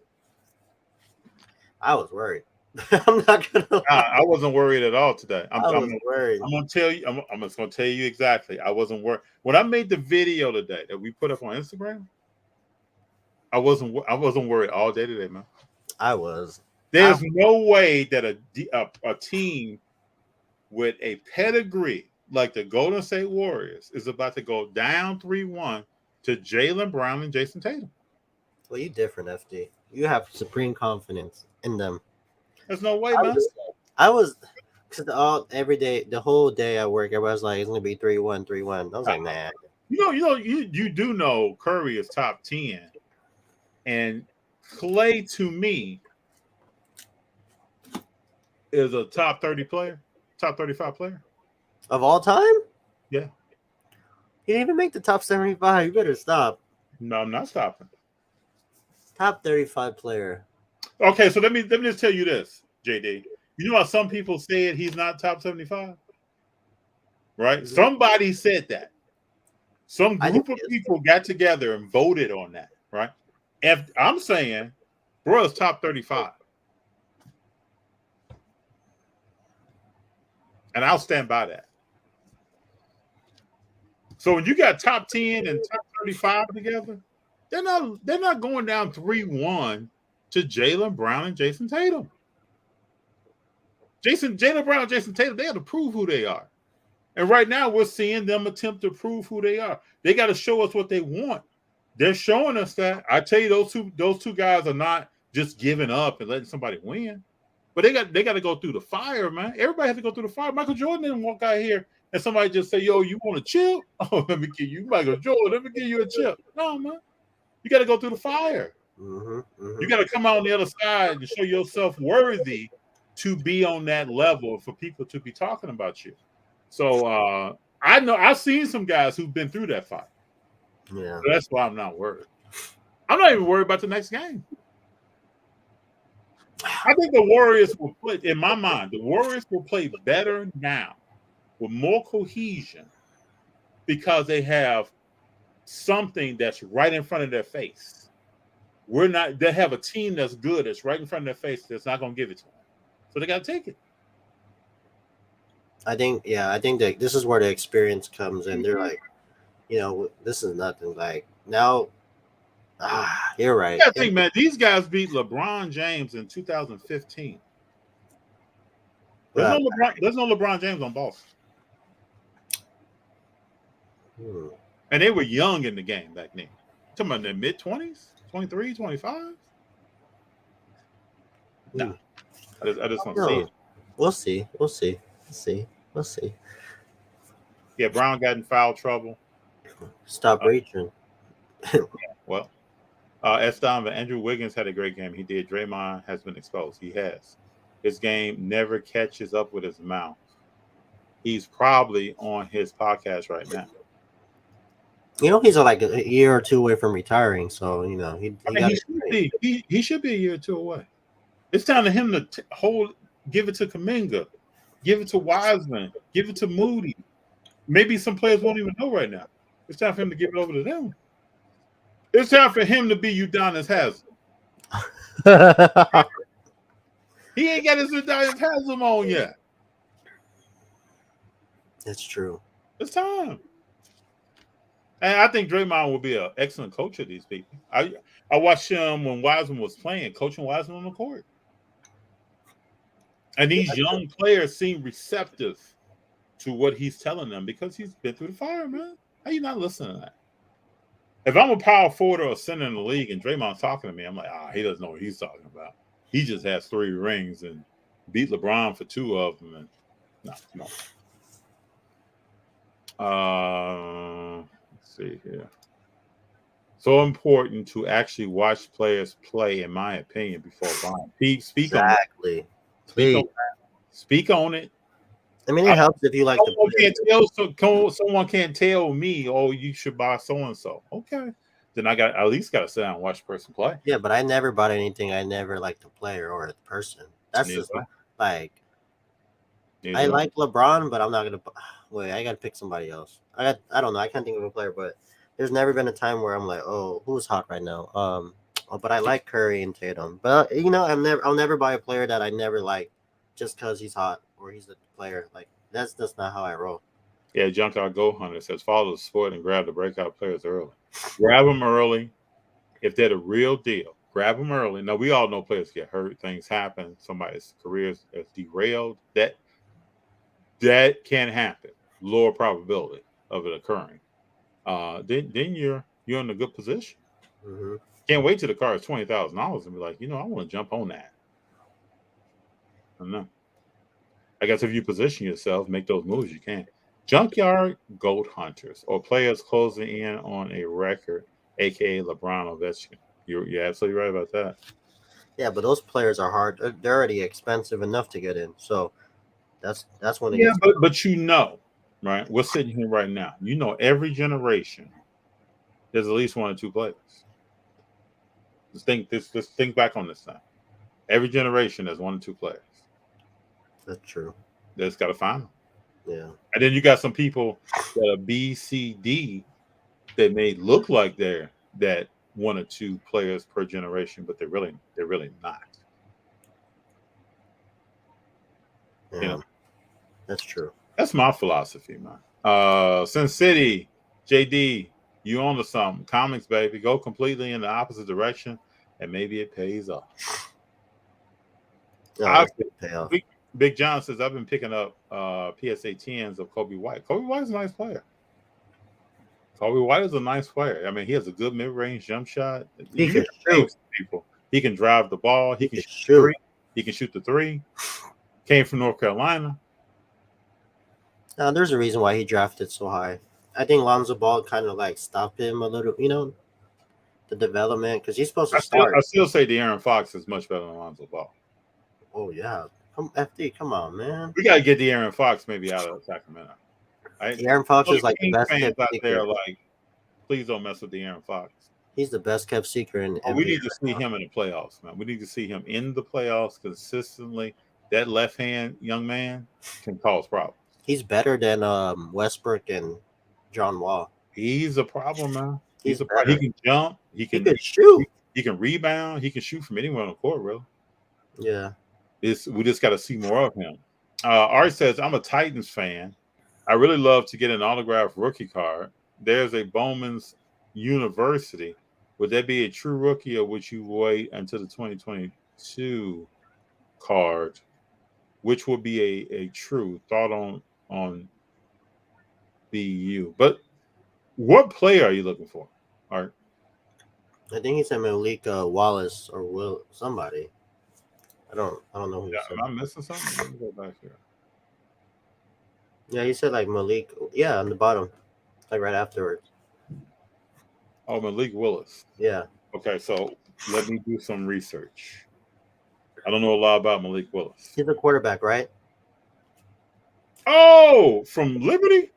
I was worried. I'm not gonna. I wasn't worried at all today. I was worried. I'm gonna tell you. I'm just gonna tell you exactly. I wasn't worried when I made the video today that we put up on Instagram. I wasn't worried all day today, man. I was. There's no way that a team with a pedigree like the Golden State Warriors is about to go down 3-1 to Jaylen Brown and Jason Tatum. Well, you different, FD. You have supreme confidence in them. There's no way, man. I was every day, the whole day at work, everybody's like, it's gonna be 3-1, 3-1. I was like, man. You do know Curry is top 10, and Clay to me is a top 30 player, top 35 player Of all time? Yeah. He didn't even make the top 75. You better stop. No, I'm not stopping. Top 35 player. Okay, so let me just tell you this, JD. You know how some people said he's not top 75? Right? Mm-hmm. Somebody said that. Some group of people got together and voted on that, right? If I'm saying, bro, it's top 35. And I'll stand by that. So when you got top 10 and top 35 together, they're not going down 3-1 to Jaylen Brown and Jason Tatum. Jaylen Brown and Jason Tatum, they have to prove who they are. And right now we're seeing them attempt to prove who they are. They got to show us what they want. They're showing us that. I tell you, those two guys are not just giving up and letting somebody win. But they got to go through the fire, man. Everybody has to go through the fire. Michael Jordan didn't walk out here and somebody just say, yo, you want a chip? Oh, let me give you Michael Jordan. Let me give you a chip. No, man. You got to go through the fire. You got to come out on the other side and show yourself worthy to be on that level for people to be talking about you. So I know I've seen some guys who've been through that fight. Yeah. So that's why I'm not worried. I'm not even worried about the next game. I think the Warriors will play, in my mind, the Warriors will play better now with more cohesion because they have something that's right in front of their face. They have a team that's good, that's right in front of their face, that's not going to give it to them. So they got to take it. I think that this is where the experience comes in. They're like, this is nothing. Like, now, you're right. I think, man, these guys beat LeBron James in 2015. There's no LeBron James on Boston. And they were young in the game back then. Talking about their mid-20s, 23, 25? No. I just want to see it. We'll see. Yeah, Brown got in foul trouble. Stop reaching. Well, S. Donovan, Andrew Wiggins had a great game. He did. Draymond has been exposed. He has. His game never catches up with his mouth. He's probably on his podcast right now. He's like a year or two away from retiring. So, he should be a year or two away. It's time for him to give it to Kuminga, give it to Wiseman, give it to Moody. Maybe some players won't even know right now. It's time for him to give it over to them. It's time for him to be Udonis Haslem. He ain't got his Udonis Haslem on yet. It's true. It's time. And I think Draymond will be an excellent coach of these people. I watched him when Wiseman was playing, coaching Wiseman on the court. And these young players seem receptive to what he's telling them because he's been through the fire, man. How you not listening to that? If I'm a power forward or a center in the league and Draymond's talking to me, I'm like, he doesn't know what he's talking about. He just has 3 rings and beat LeBron for 2 of them. And no. Let's see here. So important to actually watch players play, in my opinion, before buying. Speak on it. Speak on it. I mean, it helps if you like someone can't tell me, oh, you should buy so-and-so. Okay. Then I at least got to sit down and watch the person play. Yeah, but I never bought anything I never liked the player or the person. That's just like, I like LeBron, but I'm not going to wait. I got to pick somebody else. I don't know. I can't think of a player, but there's never been a time where I'm like, oh, who's hot right now? Oh, but I like Curry and Tatum. But I'll never buy a player that I never like just because he's hot or he's a player. Like that's not how I roll. Yeah, Junkyard Gold Hunter says follow the sport and grab the breakout players early. Grab them early if they're the real deal. Grab them early. Now we all know players get hurt, things happen, somebody's career is derailed. That can happen. Lower probability of it occurring. Then you're in a good position. Mm-hmm. Can't wait till the car is $20,000 and be like, I want to jump on that. I don't know. I guess if you position yourself, make those moves, you can. Junkyard Gold Hunters or players closing in on a record, aka LeBron Ovechkin. You're absolutely right about that. Yeah, but those players are hard. They're already expensive enough to get in. So that's when it Yeah, gets. but right? We're sitting here right now. Every generation, there's at least one or two players. Just think back on this thing. Every generation, there's one or two players. That's true. They just got to find them. Yeah. And then you got some people that are B, C, D that may look like they're that one or two players per generation, but they're really not. Yeah. That's true. That's my philosophy, man. Sin City, JD, you on to something. Comics, baby. Go completely in the opposite direction, and maybe it pays off. No, pay off. Big John says, I've been picking up PSA 10s of Kobe White. Kobe White's a nice player. Kobe White is a nice player. I mean, he has a good mid-range jump shot. He can shoot. People. He can drive the ball. He can shoot. He can shoot the three. Came from North Carolina. Now, there's a reason why he drafted so high. I think Lonzo Ball kind of like stopped him a little, the development, because he's supposed to start. I still say De'Aaron Fox is much better than Lonzo Ball. Oh, yeah. FD, come on, man. We got to get De'Aaron Fox maybe out of Sacramento. Right? De'Aaron Fox is like the best fans kept out secret. there. Like, please don't mess with De'Aaron Fox. He's the best kept secret in NBA. We need to see him in the playoffs, man. We need to see him in the playoffs consistently. That left hand young man can cause problems. He's better than Westbrook and John Wall. He's a problem, man. He's a better. problem. He can jump. He can shoot. He can rebound. He can shoot from anywhere on the court, really. Yeah. We just got to see more of him. Art says, I'm a Titans fan. I really love to get an autographed rookie card. There's a Bowman's University. Would that be a true rookie, or would you wait until the 2022 card, which would be a true thought on BU? But what player are you looking for, Art? I think he said Malik Wallace or somebody. I don't know who. Am I missing something? Let me go back here. Yeah, he said like Malik. Yeah, on the bottom, like right afterwards. Oh, Malik Willis. Yeah. Okay, so let me do some research. I don't know a lot about Malik Willis. He's a quarterback, right? Oh, from Liberty?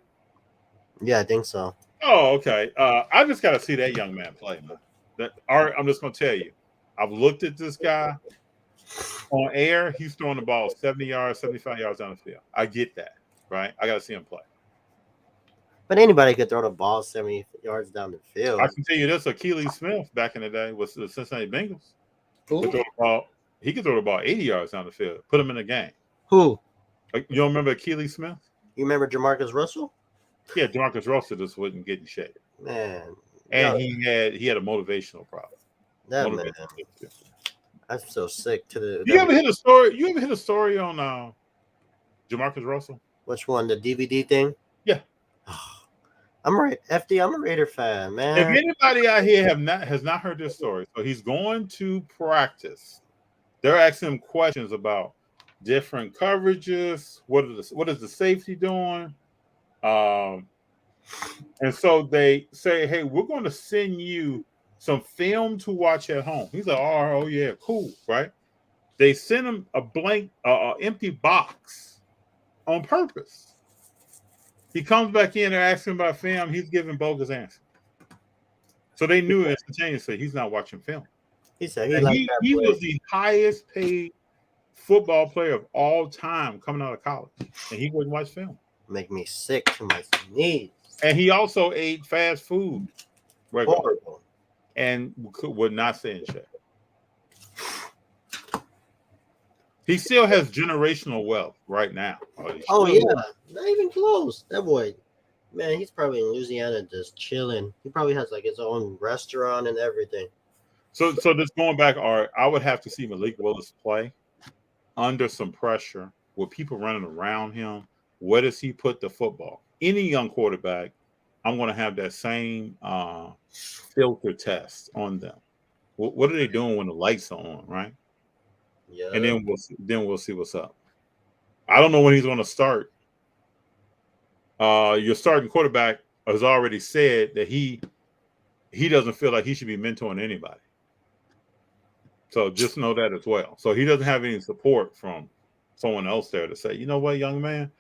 Yeah, I think so. Oh, okay. I just got to see that young man play, man. Art, I'm just going to tell you. I've looked at this guy. On air, he's throwing the ball 70 yards, 75 yards down the field. I get that, right? I got to see him play. But anybody could throw the ball 70 yards down the field. I can tell you this: Achilles Smith back in the day was the Cincinnati Bengals. He could throw the ball 80 yards down the field. Put him in the game. Who? You don't remember Achilles Smith? You remember Jamarcus Russell? Yeah, Jamarcus Russell just wouldn't get in shape. Man. And he had a motivational problem. That man. I'm so sick to the. You ever hit a story? You ever hit a story on Jamarcus Russell? Which one? The DVD thing? Yeah. I'm right. FD, I'm a Raider fan, man. If anybody out here has not heard this story, so he's going to practice. They're asking him questions about different coverages. What is the safety doing? And so they say, hey, we're going to send you some film to watch at home. He's like, oh yeah, cool, right? They sent him a blank, empty box on purpose. He comes back in, they're asking about film. He's giving bogus answers. So they knew instantaneously he's not watching film. He said he was the highest paid football player of all time coming out of college, and he wouldn't watch film. Make me sick to my knees. And he also ate fast food. Horrible. and would not stay in shape. He still has generational wealth right now. Oh yeah, not even close. That boy, man, he's probably in Louisiana just chilling. He probably has like his own restaurant and everything. So just going back, I would have to see Malik Willis play under some pressure with people running around him. Where does he put the football? Any young quarterback, I'm going to have that same filter test on them. What are they doing when the lights are on, right? Yeah. And then we'll see what's up. I don't know when he's going to start. Your starting quarterback has already said that he doesn't feel like he should be mentoring anybody. So just know that as well. So he doesn't have any support from someone else there to say, you know what, young man,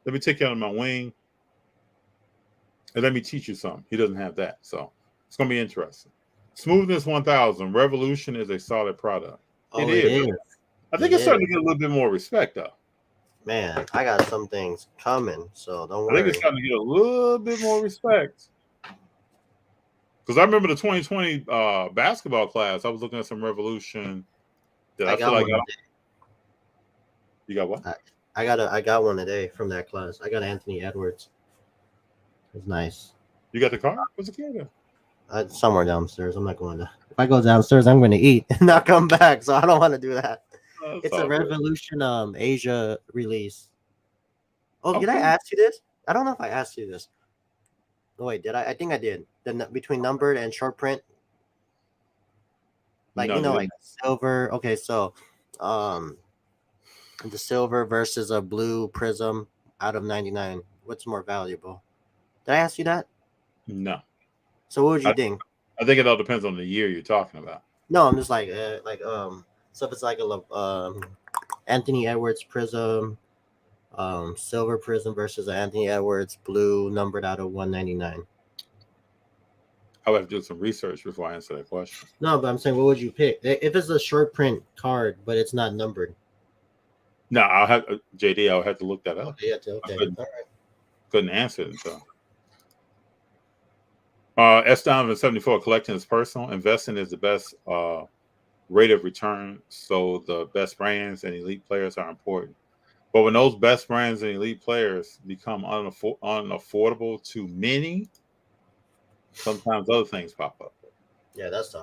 let me take you under my wing and let me teach you something. He doesn't have that. So it's going to be interesting. Smoothness 1000. Revolution is a solid product. Oh, it is. I think it's starting to get a little bit more respect, though. Man, I got some things coming, so don't worry. I think it's starting to get a little bit more respect. Because I remember the 2020 basketball class. I was looking at some Revolution. I feel like you got what? I got one today from that class. I got Anthony Edwards. It's nice. You got the car? What's the car there? Somewhere downstairs. I'm not going to. If I go downstairs, I'm going to eat and not come back. So I don't want to do that. It's a Revolution Asia release. Oh, did I ask you this? I don't know if I asked you this. Oh, wait, did I? I think I did. Between numbered and short print, like like silver. Okay, so the silver versus a blue Prism out of 99. What's more valuable? Did I ask you that? No. So what would you think? I think it all depends on the year you're talking about. No, I'm just like so if it's like a Anthony Edwards Prism, silver Prism versus an Anthony Edwards blue numbered out of 199. I would have to do some research before I answer that question. No, but I'm saying, what would you pick if it's a short print card but it's not numbered? No, I'll have JD. I'll have to look that up. Okay, okay. Couldn't answer it. So, S. Donovan 74 collecting is personal. Investing is the best rate of return. So the best brands and elite players are important. But when those best brands and elite players become unaffordable to many, sometimes other things pop up. Yeah, that's the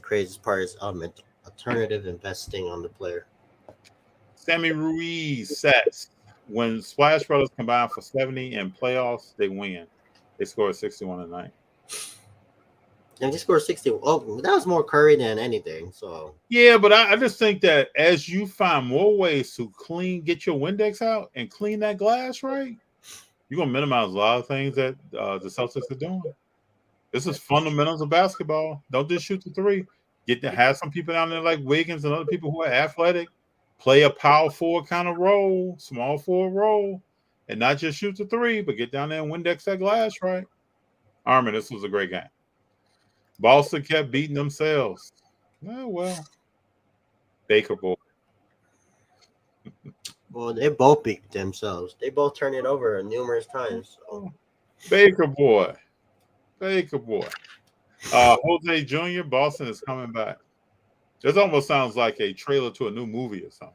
craziest part is alternative investing on the player. Sammy Ruiz sets. When Splash Brothers combine for 70 in playoffs, they win. They scored 61 a night. And they scored 60. Oh, that was more Curry than anything. So yeah, but I just think that as you find more ways to get your Windex out and clean that glass right, you're gonna minimize a lot of things that the Celtics are doing. This is fundamentals of basketball. Don't just shoot the three. Have some people down there like Wiggins and other people who are athletic. Play a power forward kind of role, small forward role, and not just shoot the three, but get down there and Windex that glass right. Armin, this was a great game. Boston kept beating themselves. Oh, well. Baker boy. Well, they both beat themselves. They both turned it over numerous times. So. Baker boy. Jose Jr., Boston is coming back. This almost sounds like a trailer to a new movie or something.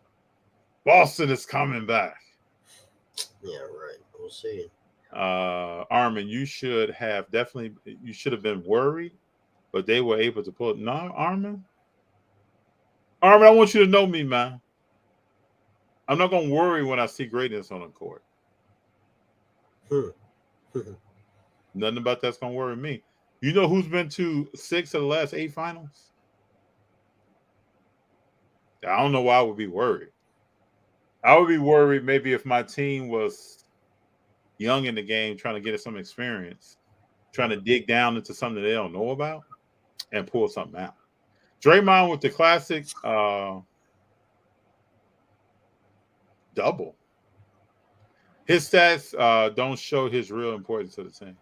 Boston is coming back. Yeah, right. We'll see. Armin, you should have been worried, but they were able to pull it. No, Armin, I want you to know me, man. I'm not going to worry when I see greatness on the court. Nothing about that's going to worry me. You know who's been to 6 of the last 8 finals? I don't know why I would be worried. I would be worried maybe if my team was young in the game, trying to get some experience, trying to dig down into something they don't know about and pull something out. Draymond with the classic double. His stats don't show his real importance to the team.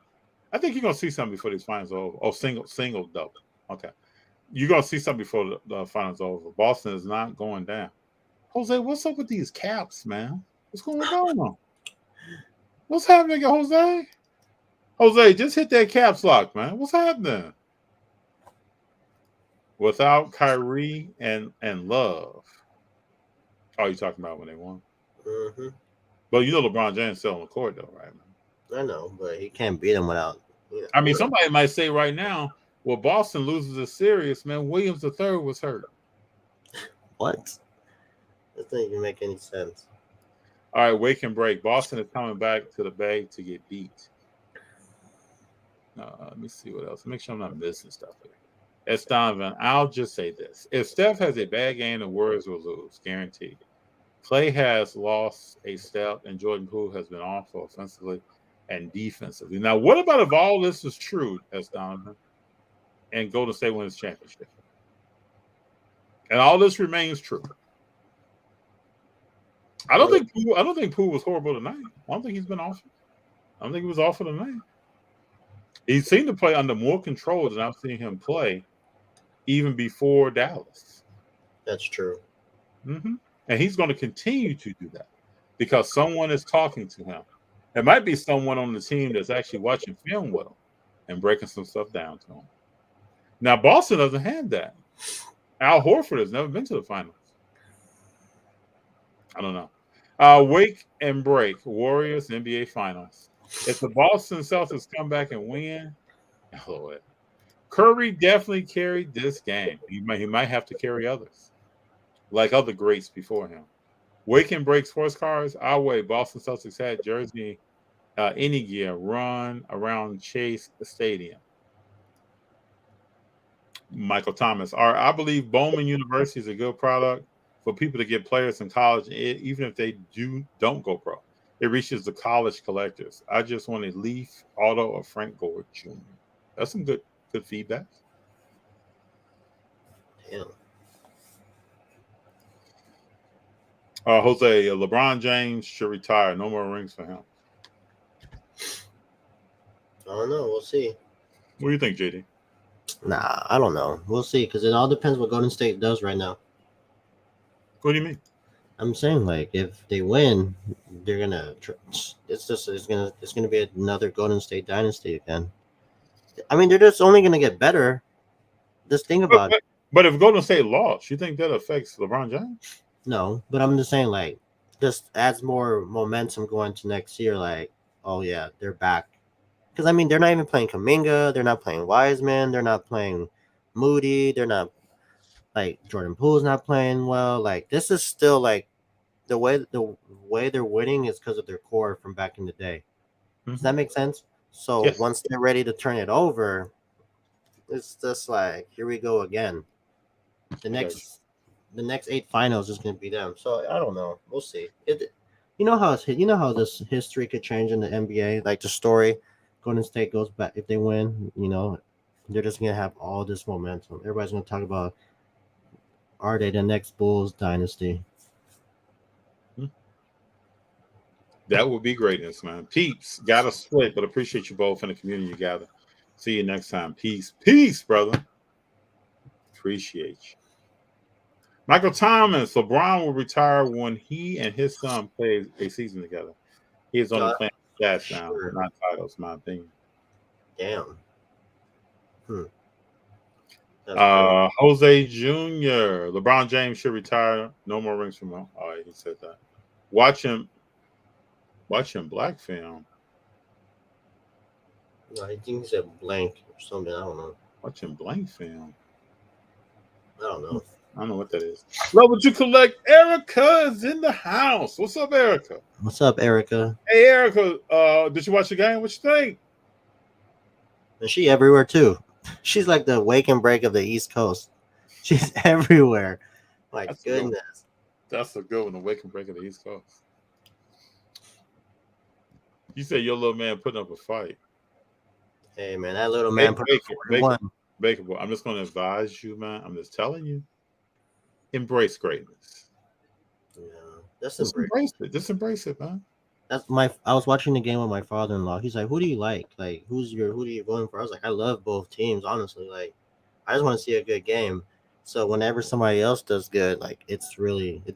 I think you're going to see something before these finals are over. Oh, single double. Okay. You're going to see something before the finals are over. Boston is not going down. Jose, what's up with these caps, man? What's going on? What's happening, Jose? Jose, just hit that caps lock, man. What's happening? without Kyrie and Love. Oh, you talking about when they won? Mm-hmm. But you know LeBron James still on the court though, right? I know, but he can't beat him without. I mean, somebody might say right now, well, Boston loses a series, man. Williams III was hurt. What? That doesn't even make any sense. All right, wake and break. Boston is coming back to the Bay to get beat. Let me see what else. Make sure I'm not missing stuff here. It's Donovan. I'll just say this. If Steph has a bad game, the Warriors will lose, guaranteed. Clay has lost a step, and Jordan Poole has been awful offensively and defensively. Now, what about if all this is true, as Donovan, and Golden State wins championship? And all this remains true. I don't think Poole was horrible tonight. I don't think he's been awful. I don't think he was awful tonight. He seemed to play under more control than I've seen him play even before Dallas. That's true. Mm-hmm. And he's going to continue to do that because someone is talking to him. It might be someone on the team that's actually watching film with him and breaking some stuff down to him. Now, Boston doesn't have that. Al Horford has never been to the finals. I don't know. Wake and break. Warriors NBA Finals. If the Boston Celtics come back and win, Curry definitely carried this game. He might have to carry others, like other greats before him. Wake and break sports cars. Our way. Boston Celtics had jersey any gear run around Chase Stadium. Michael Thomas. I believe Bowman University is a good product for people to get players in college, even if they don't go pro. It reaches the college collectors. I just want a Leaf, Auto, or Frank Gore Jr. That's some good feedback. Damn. Jose, LeBron James should retire. No more rings for him. I don't know. We'll see. What do you think, JD? Nah, I don't know. We'll see because it all depends what Golden State does right now. What do you mean? I'm saying like if they win, they're gonna. It's gonna be another Golden State dynasty again. I mean, they're just only gonna get better. Just think about it. But if Golden State lost, you think that affects LeBron James? No, but I'm just saying like just adds more momentum going to next year. Like, oh yeah, they're back. Because I mean, they're not even playing Kuminga. They're not playing Wiseman. They're not playing Moody. They're not like Jordan Poole's not playing well. Like this is still like the way they're winning is because of their core from back in the day. Does that make sense? So Yes. Once they're ready to turn it over, it's just like here we go again. The next 8 finals is going to be them. So I don't know. We'll see. You know how this history could change in the NBA. Like the story, Golden State goes back if they win. They're just going to have all this momentum. Everybody's going to talk about are they the next Bulls dynasty? That would be greatness, man. Peeps, got to split, but appreciate you both in the community you gather. See you next time. Peace. Peace, brother. Appreciate you. Michael Thomas, LeBron will retire when he and his son play a season together. He is only playing stats now, not titles, in my opinion. Damn. Jose Jr. LeBron James should retire. No more rings from him. All right, he said that. Watch him black film. No, I think he said blank or something. I don't know. Watching blank film. I don't know. I don't know what that is. Love what you collect. Erica is in the house. What's up, Erica? What's up, Erica? Hey, Erica. Did you watch the game? What you think? And she everywhere too. She's like the wake and break of the East Coast. She's everywhere. My goodness. That's a good one. The wake and break of the East Coast. You said your little man putting up a fight. Hey man, that little man put up 41. Baker boy, I'm just going to advise you, man. I'm just telling you. Embrace greatness. Yeah, just embrace it. Just embrace it, man. I was watching the game with my father-in-law. He's like, "Who do you like? Like, who do you going for?" I was like, "I love both teams, honestly. Like, I just want to see a good game." So whenever somebody else does good, like it's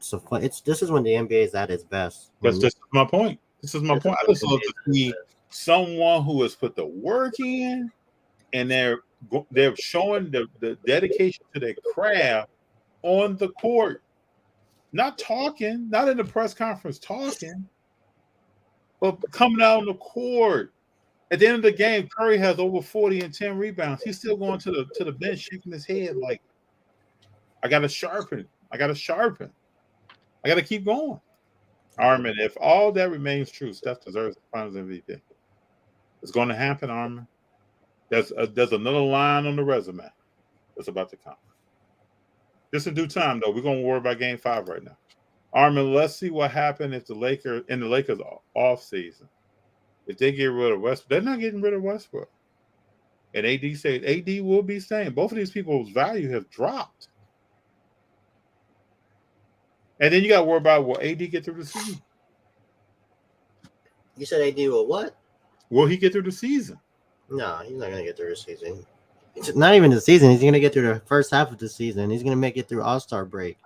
so fun. This is when the NBA is at its best. This is my point. This is my point. I just love to see someone who has put the work in and they're they're showing the dedication to their craft on the court, not talking, not in the press conference talking, but coming out on the court. At the end of the game, Curry has over 40 and 10 rebounds. He's still going to the bench, shaking his head like, I got to sharpen. I got to keep going. Armin, if all that remains true, Steph deserves the Finals MVP. It's going to happen, Armin. There's another line on the resume that's about to come. Just in due time, though. We're going to worry about Game 5 right now. Armin, let's see what happened if the Lakers off season. If they get rid of Westbrook, they're not getting rid of Westbrook. And AD said AD will be staying. Both of these people's value have dropped. And then you got to worry about will AD get through the season? You said AD will what? Will he get through the season? No, he's not gonna get through the season. It's not even the season. He's gonna get through the first half of the season. He's gonna make it through All-Star break.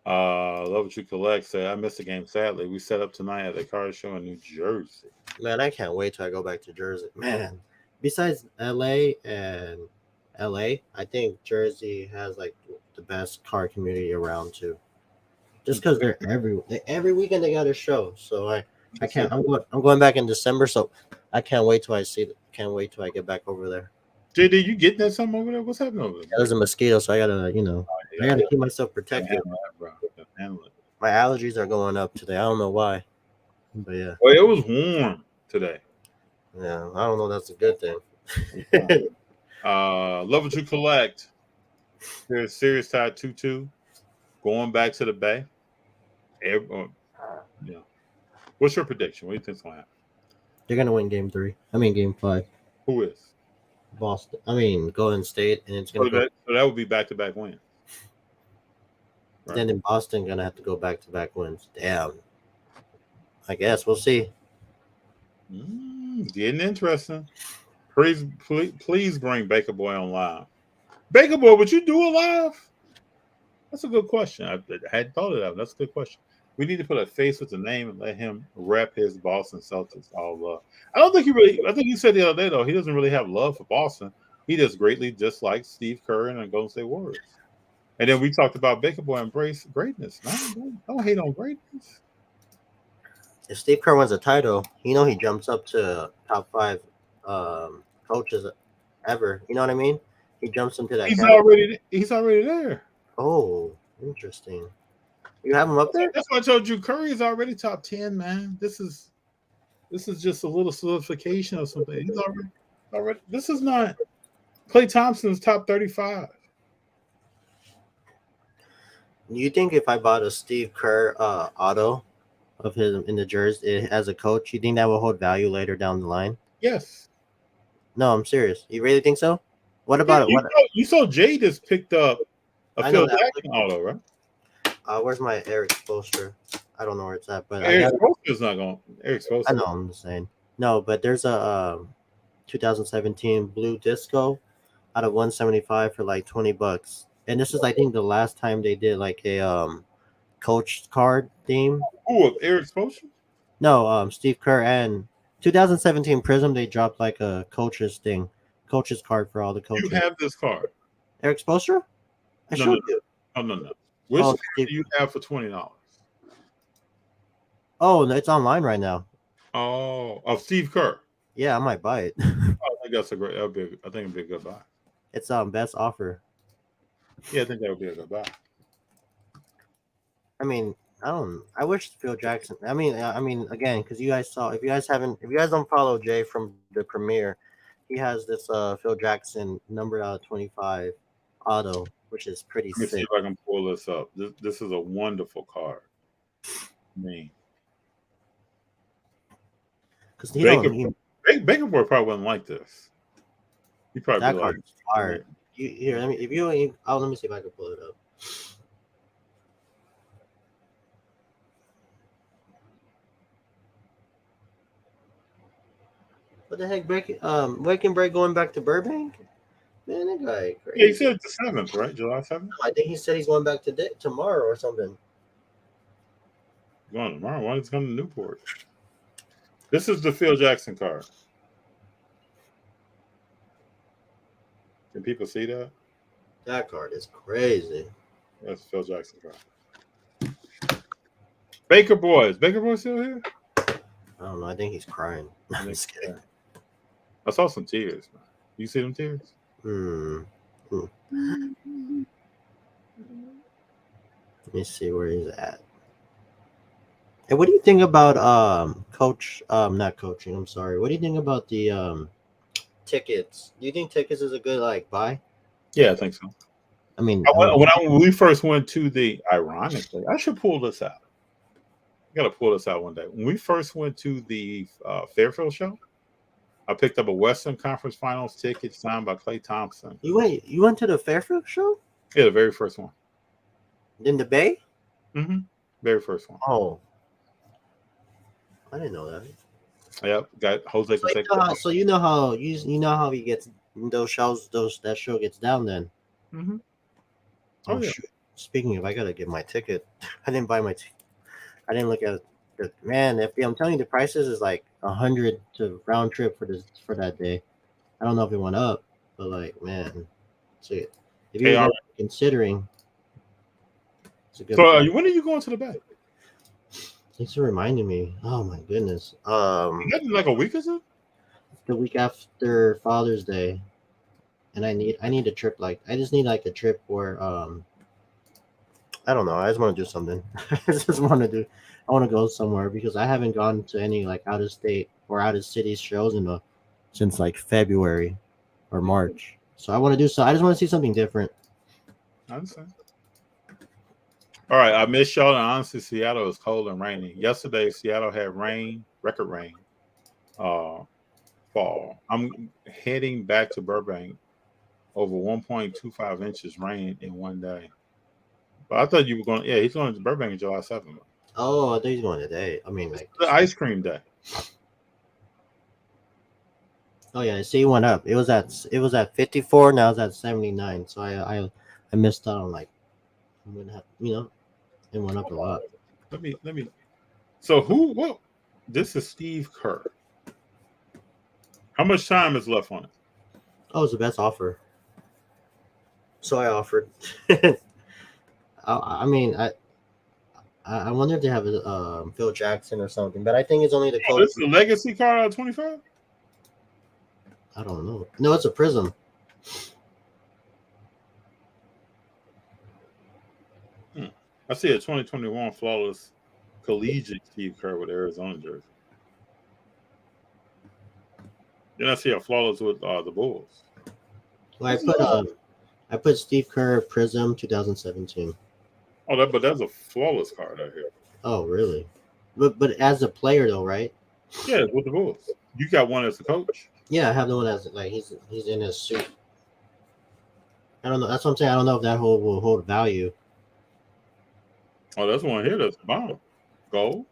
Love what you collect. Say I missed the game. Sadly, we set up tonight at the car show in New Jersey. Man, I can't wait till I go back to Jersey. Man, besides LA, I think Jersey has like the best car community around too. Just because they're every weekend they got a show. So I can't. I'm going back in December, so I can't wait till I get back over there. JD, you getting that something over there? What's happening over there? There's a mosquito, so I gotta keep myself protected. My allergies are going up today. I don't know why, but yeah. Well, it was warm today. Yeah, I don't know. That's a good thing. Love what you collect. Here's Serious Tide 2-2 going back to the Bay. Yeah. What's your prediction? What do you think's gonna happen? They're gonna win Game 3. I mean Game 5. Who is? Boston. I mean Golden State, and it's gonna. So that would be back-to-back wins. Right. Then in Boston, gonna have to go back-to-back wins. Damn. I guess we'll see. Getting interesting. Please bring Baker Boy on live. Baker Boy, would you do it live? That's a good question. I hadn't thought of that. That's a good question. We need to put a face with the name and let him rep his Boston Celtics all love. I think he said the other day, though, he doesn't really have love for Boston. He just greatly dislikes Steve Kerr and the Golden State Warriors. And then we talked about Baker Boy embrace greatness. No, don't hate on greatness. If Steve Kerr wins a title, he jumps up to top 5 coaches ever. You know what I mean? He jumps into that. He's already there. Oh, interesting. You have him up there? That's why I told you Curry is already top 10, man. This is just a little solidification of something. He's already. This is not Klay Thompson's top 35. You think if I bought a Steve Kerr auto of him in the jersey as a coach, you think that will hold value later down the line? Yes. No, I'm serious. You really think so? What about it? You saw Jay just picked up a Phil Jackson auto, right? Where's my Eric Spoelstra? I don't know where it's at, but Eric Spoelstra's not going. Eric Spoelstra. I know. I'm just saying. No, but there's a 2017 Blue Disco out of 175 for like $20. And this is, I think, the last time they did like a coach card theme. Who, Eric Spoelstra? No, Steve Kerr and 2017 Prism. They dropped like a coaches card for all the coaches. You have this card, Eric Spoelstra? I showed you. No. Which card do you have for $20? Oh, it's online right now. Oh, of Steve Kerr. Yeah, I might buy it. I think that's a great. I think it'd be a good buy. It's best offer. Yeah, I think that would be a good buy. I mean, I wish Phil Jackson. I mean, again, because you guys saw. If you guys don't follow Jay from the premiere, he has this Phil Jackson number out of 25 auto, which is pretty sick. Let me see if I can pull this up. This is a wonderful card. Because Baker Boy probably wouldn't like this. He probably that card is fire. Let me see if I can pull it up. What the heck, Wake and Break going back to Burbank? Man, that guy crazy. Yeah, he said the 7th, right? July 7th? I think he said he's going back tomorrow or something. Going tomorrow? Why does he come to Newport? This is the Phil Jackson card. Can people see that? That card is crazy. That's Phil Jackson card. Baker Boy. Is Baker Boy still here? I don't know. I think he's crying. I'm just kidding. I saw some tears. Man. You see them tears? Let me see where he's at. Hey, what do you think about coach? Not coaching. I'm sorry. What do you think about the tickets? Do you think tickets is a good like buy? Yeah, I think so. I mean, When we first went to the, ironically, I should pull this out. I got to pull this out one day. When we first went to the Fairfield show, I picked up a Western Conference Finals ticket signed by Klay Thompson. you went to the Fairfield show Yeah, the very first one. in the Bay? Mm-hmm. Very first one. Oh, I didn't know that. Yep, got Jose Canseco. So you know how he gets those shows. That show gets down then. Mm-hmm. Oh, yeah. shoot. Speaking of, I gotta get my ticket. I didn't buy my ticket. I didn't look at the man. I'm telling you, the prices is like 100 to round trip for that day. I don't know if it went up, but like, man, see, if you're Hey, considering, it's a good. So when are you going to the Bay? Thanks for reminding me. Oh my goodness. That's like a week or so. The week after Father's Day, and I need a trip. Like, I just need like a trip where I don't know. I just want to do something. I want to go somewhere because I haven't gone to any like out of state or out of city shows since like February or March. So I want to do so. I just want to see something different. I understand. All right, I miss y'all. And honestly, Seattle is cold and rainy. Yesterday, Seattle had rain, record rain, fall. I'm heading back to Burbank. Over 1.25 inches rain in one day. But I thought you were going. Yeah, he's going to Burbank on July 7th. Oh, I thought he's going today. I mean, like The ice cream day. oh yeah, see, it went up. It was at 54. Now it's at 79. So I missed out on like, I'm gonna have, it went up a lot. Let me. So who? What? This is Steve Kerr. How much time is left on it? Oh, it's the best offer. So I offered. I mean, I wonder if they have a Phil Jackson or something, but I think it's only the Oh, coach. this is a legacy card out of 25? I don't know. No, it's a Prism. I see a 2021 flawless collegiate Steve Kerr with Arizona jersey. Then I see a flawless with the Bulls. Well, I put Steve Kerr Prism 2017. Oh, but that's a flawless card out here. Oh, really? But as a player though, right? Yeah, with the Bulls. You got one as a coach. Yeah, I have the one as like he's in his suit. I don't know. That's what I'm saying. I don't know if that will hold value. Oh, that's one here. That's bomb. Gold.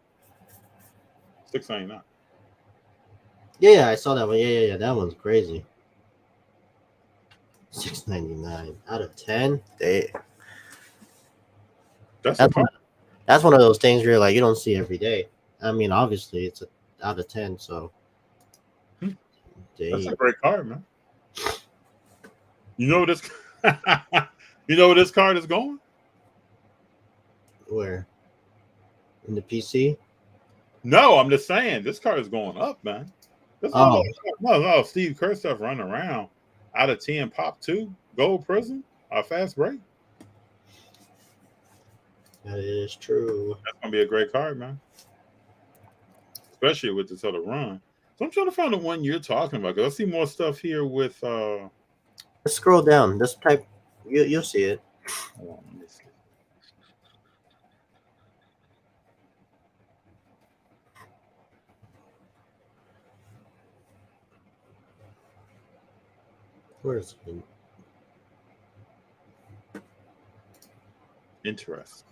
$6.99. Yeah, I saw that one. Yeah. That one's crazy. $6.99 out of 10. That's one of those things where like you don't see every day. I mean, obviously it's out of 10, so that's a great card, man. You know this. You know where this card is going? Where? In the PC? No, I'm just saying this card is going up, man. There's no Steve Kerr stuff running around. Out of 10, pop 2, gold prism, a fast break. That is true. That's gonna be a great card, man. Especially with this other run. So I'm trying to find the one you're talking about because I see more stuff here with. Let's scroll down. This type, you'll see it. Hold on, let me see. Where's it? Interesting.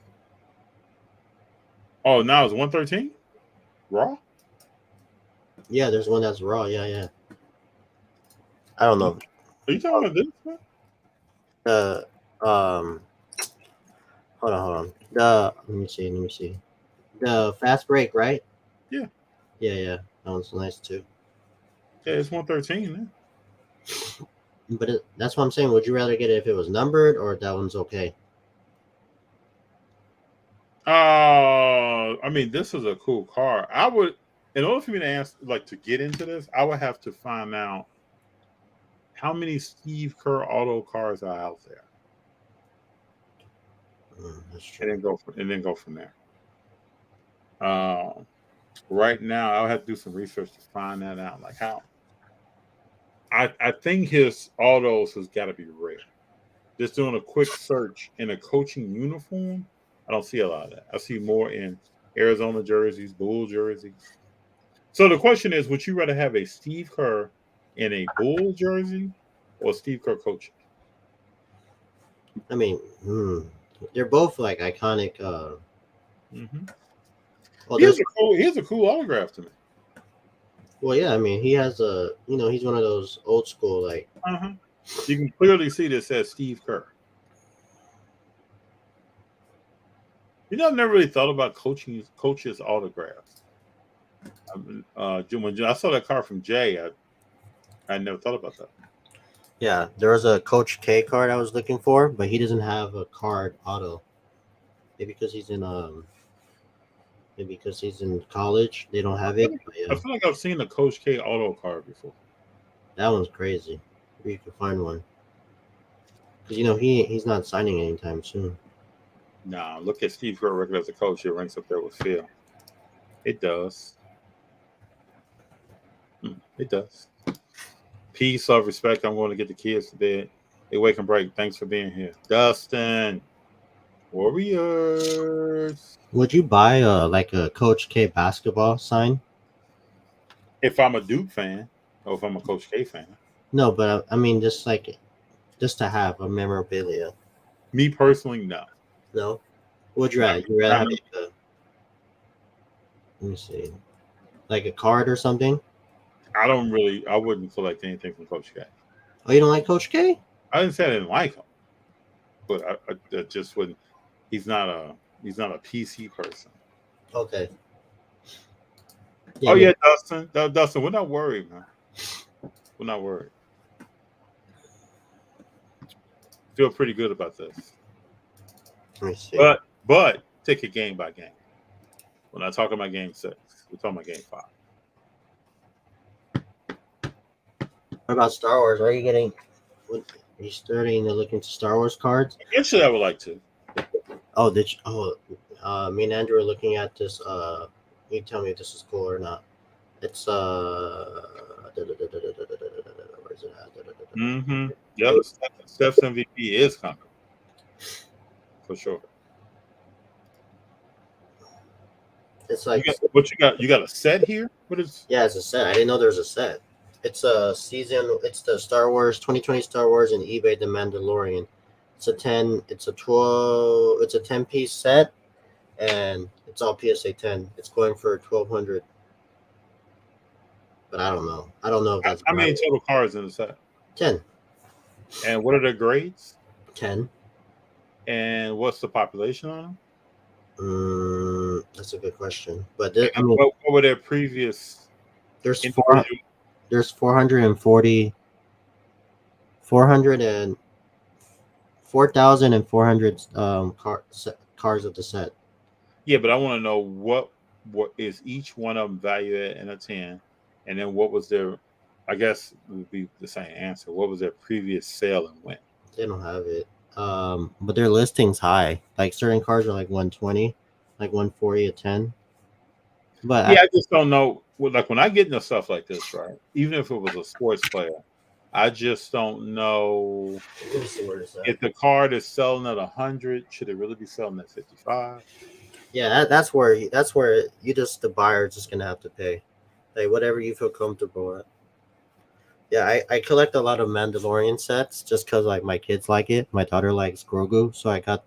Oh, now it's 113? Raw? Yeah, there's one that's raw. Yeah. I don't know. Are you talking about this, man? Hold on. Let me see. The fast break, right? Yeah. Yeah. That one's nice too. Yeah, it's 113, man. But that's what I'm saying. Would you rather get it if it was numbered or that one's okay? I mean, this is a cool car. I would, in order for me to ask, like, to get into this, I would have to find out how many Steve Kerr auto cars are out there, That's and true. then go from there. Right now, I'll have to do some research to find that out. Like how, I think his autos has got to be rare. Just doing a quick search in a coaching uniform, I don't see a lot of that. I see more in Arizona jerseys, Bull jerseys. So the question is, would you rather have a Steve Kerr in a Bull jersey or Steve Kerr coaching? I mean, they're both like iconic. Mm-hmm. Well, Here's a cool autograph to me. well, yeah. I mean, he has he's one of those old school like. Uh-huh. You can clearly see this says Steve Kerr. You know, I've never really thought about coaches' autographs. When I saw that card from Jay, I never thought about that. Yeah, there was a Coach K card I was looking for, but he doesn't have a card auto. Maybe because he's in college, they don't have it. But I yeah, feel like I've seen a Coach K auto card before. that one's crazy. Maybe you can find one because he's not signing anytime soon. Nah, look at Steve Kerr record as a coach. It ranks up there with Phil. It does. It does. Peace, love, respect. I'm going to get the kids to bed. Hey, wake and break. Thanks for being here. Dustin. Warriors. Would you buy a Coach K basketball sign? If I'm a Duke fan, or if I'm a Coach K fan. No, but I mean just to have a memorabilia. Me personally, no. No. Would you rather? You rather have let me see, like a card or something? I wouldn't collect anything from Coach K. Oh, you don't like Coach K? I didn't say I didn't like him, but I just wouldn't. He's not a PC person. Okay. Yeah, Dustin. Dustin, we're not worried, man. We're not worried. Feel pretty good about this. Let me see. But take it game by game. We're not talking about game 6. We're talking about game 5. What about Star Wars? Are you getting? Are you starting to look into Star Wars cards? Actually, I would like to. Oh, me and Andrew are looking at this. You tell me if this is cool or not. It's where's it at? Mm-hmm. Yep. Steph's MVP is coming for sure. It's like you got a set here? What is? Yeah, it's a set. I didn't know there was a set. It's a season. It's the Star Wars 2020 Star Wars and eBay The Mandalorian. It's a 10. It's a 12. It's a 10-piece set, and it's all PSA 10. It's going for 1,200. But I don't know. I don't know if that's. How many total cards in the set? 10. And what are their grades? 10. And what's the population on them? That's a good question. But what were their previous? There's 440. 4,400 cars of the set. Yeah, but I want to know what is each one of them valued at in a 10, and then what was their? I guess it would be the same answer. What was their previous sale and when? They don't have it. But their listing's high. Like certain cars are like 120, like 140 a 10. But yeah, I just don't know. Like when I get into stuff like this, right? Even if it was a sports player, I just don't know if the card is selling at 100. Should it really be selling at 55? Yeah, that's where you just the buyer is just gonna have to pay, like whatever you feel comfortable at. Yeah, I collect a lot of Mandalorian sets just because like my kids like it. My daughter likes Grogu, so I got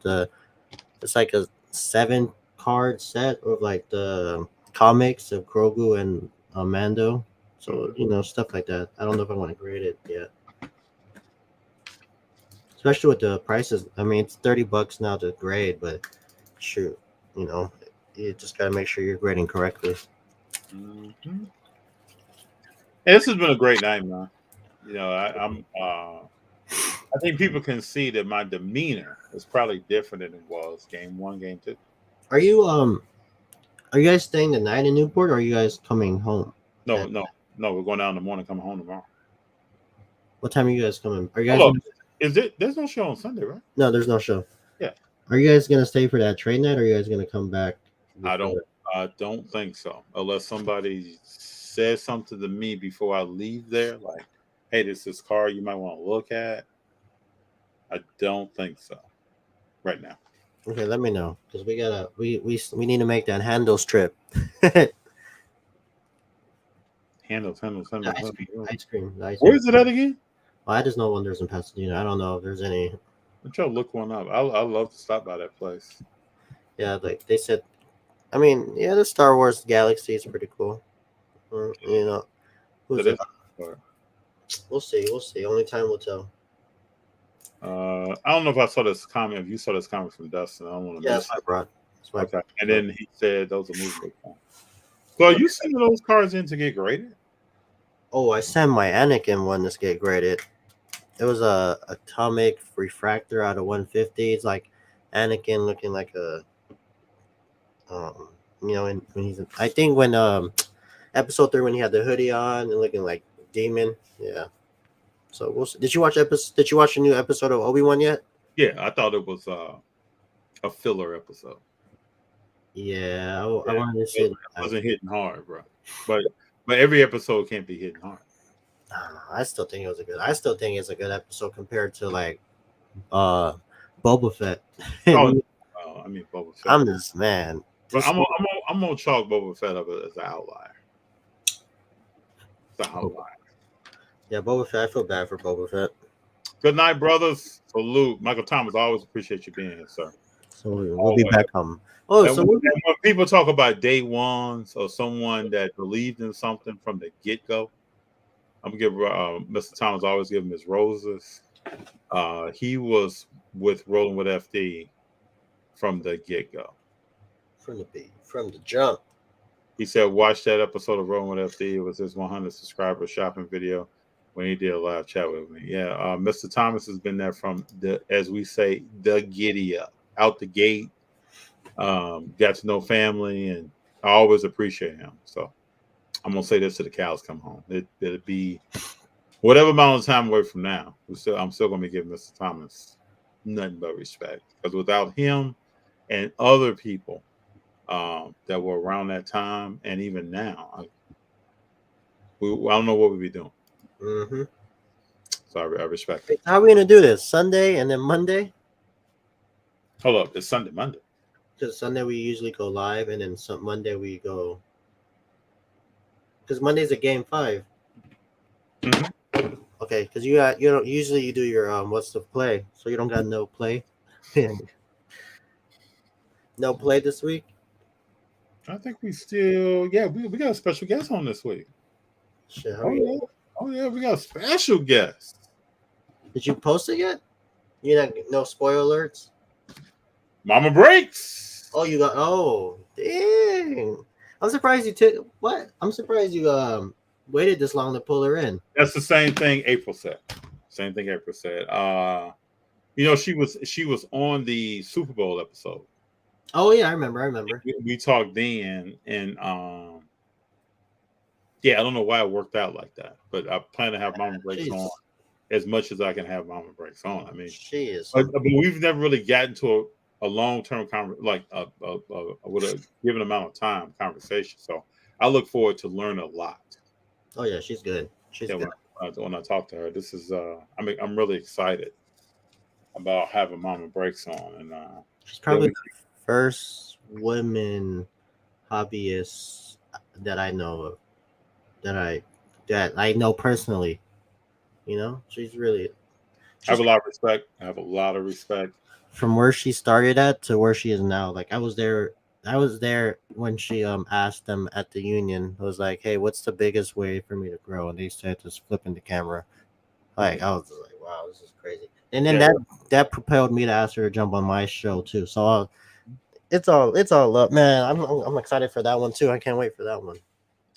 it's like a 7-card set of like the comics of Grogu and Mando. So stuff like that. I don't know if I want to grade it yet, especially with the prices. I mean, it's $30 now to grade, but shoot, you just gotta make sure you're grading correctly. Mm-hmm. Hey, this has been a great night, man. You know, I think people can see that my demeanor is probably different than it was game 1, game 2. Are you guys staying the night in Newport, or are you guys coming home? No, we're going down in the morning, coming home tomorrow. What time are you guys coming? Are you guys? Hold up. There's no show on Sunday, right? No, there's no show. Yeah. Are you guys gonna stay for that trade night, or are you guys gonna come back? I don't think so, unless somebody says something to me before I leave there, like, "Hey, this is car you might want to look at." I don't think so, right now. Okay, let me know, because we need to make that Handles trip. Handles. Ice cream. Where is it at again? Well, I just know one there's in Pasadena. I don't know if there's any. I'm trying to look one up. I love to stop by that place. Yeah, like they said. I mean, yeah, the Star Wars Galaxy is pretty cool. You know, who's It it? is. We'll see. Only time will tell. I don't know if I saw this comment. If you saw this comment from Dustin, I don't want to Yeah, miss that's my brought. Okay. And then he said those are movable phones. So are you sending those cards in to get graded? Oh, I sent my Anakin one to get graded. It was a atomic refractor out of 150. It's like Anakin looking like a, you know, when he's, I think when episode 3 when he had the hoodie on and looking like demon. Yeah. So we'll see. Did you watch a new episode of Obi-Wan yet? Yeah, I thought it was a filler episode. Yeah, I wanted to see it. Wasn't hitting hard, bro. But every episode can't be hitting hard. I still think it was I still think it's a good episode compared to like Boba Fett. I mean Boba Fett. I'm just man. But I'm gonna chalk Boba Fett up as an outlier. It's an outlier. Yeah, Boba Fett. I feel bad for Boba Fett. Good night, brothers. Salute, Michael Thomas. I always appreciate you being here, sir. So we'll be back home. Oh, and so when people talk about day ones or someone that believed in something from the get go, I'm gonna give Mr. Thomas. I always give him his roses. He was with Rolling with FD from the get go. From the jump. He said, "Watch that episode of Rolling with FD. It was his 100 subscriber shopping video when he did a live chat with me." Yeah, Mr. Thomas has been there from the, as we say, the giddy up, out the gate. Got to know family, and I always appreciate him. So I'm gonna say this till the cows come home. It'll be whatever amount of time away from now. I'm still gonna be giving Mr. Thomas nothing but respect, because without him and other people that were around that time and even now, I don't know what we'd be doing. Mm-hmm. So I respect it. How are we gonna do this? Sunday and then Monday? Hold up, it's Sunday, Monday. Because Sunday we usually go live, and then Monday we go. Because Monday's a game 5. Mm-hmm. Okay, because you don't usually you do your what's the play, so you don't got no play. No play this week. I think we still, we got a special guest on this week. Shit, Oh yeah, we got a special guest. Did you post it yet? You not no spoiler alerts. Mama Breaks. Oh, you got. Oh, dang! I'm surprised you took. What? I'm surprised you waited this long to pull her in. That's the same thing April said. Same thing April said. You know, she was on the Super Bowl episode. Oh yeah, I remember. We talked then, and yeah, I don't know why it worked out like that, but I plan to have Mama Breaks on as much as I can have Mama Breaks on. I mean, she is. But we've never really gotten to a long-term with a given amount of time conversation. So I look forward to learn a lot. Oh yeah, she's good. She's good. When I talk to her, this is I'm really excited about having Mama Breaks on, and she's probably the first woman hobbyist that I know of, that I know personally. You know, she's I have a lot of respect. I have a lot of respect. From where she started at to where she is now. Like I was there when she asked them at the union. I was like, hey, what's the biggest way for me to grow? And they said just flipping the camera. Like I was like, wow, this is crazy. And then that propelled me to ask her to jump on my show too. So it's all up, man. I'm excited for that one too. I can't wait for that one.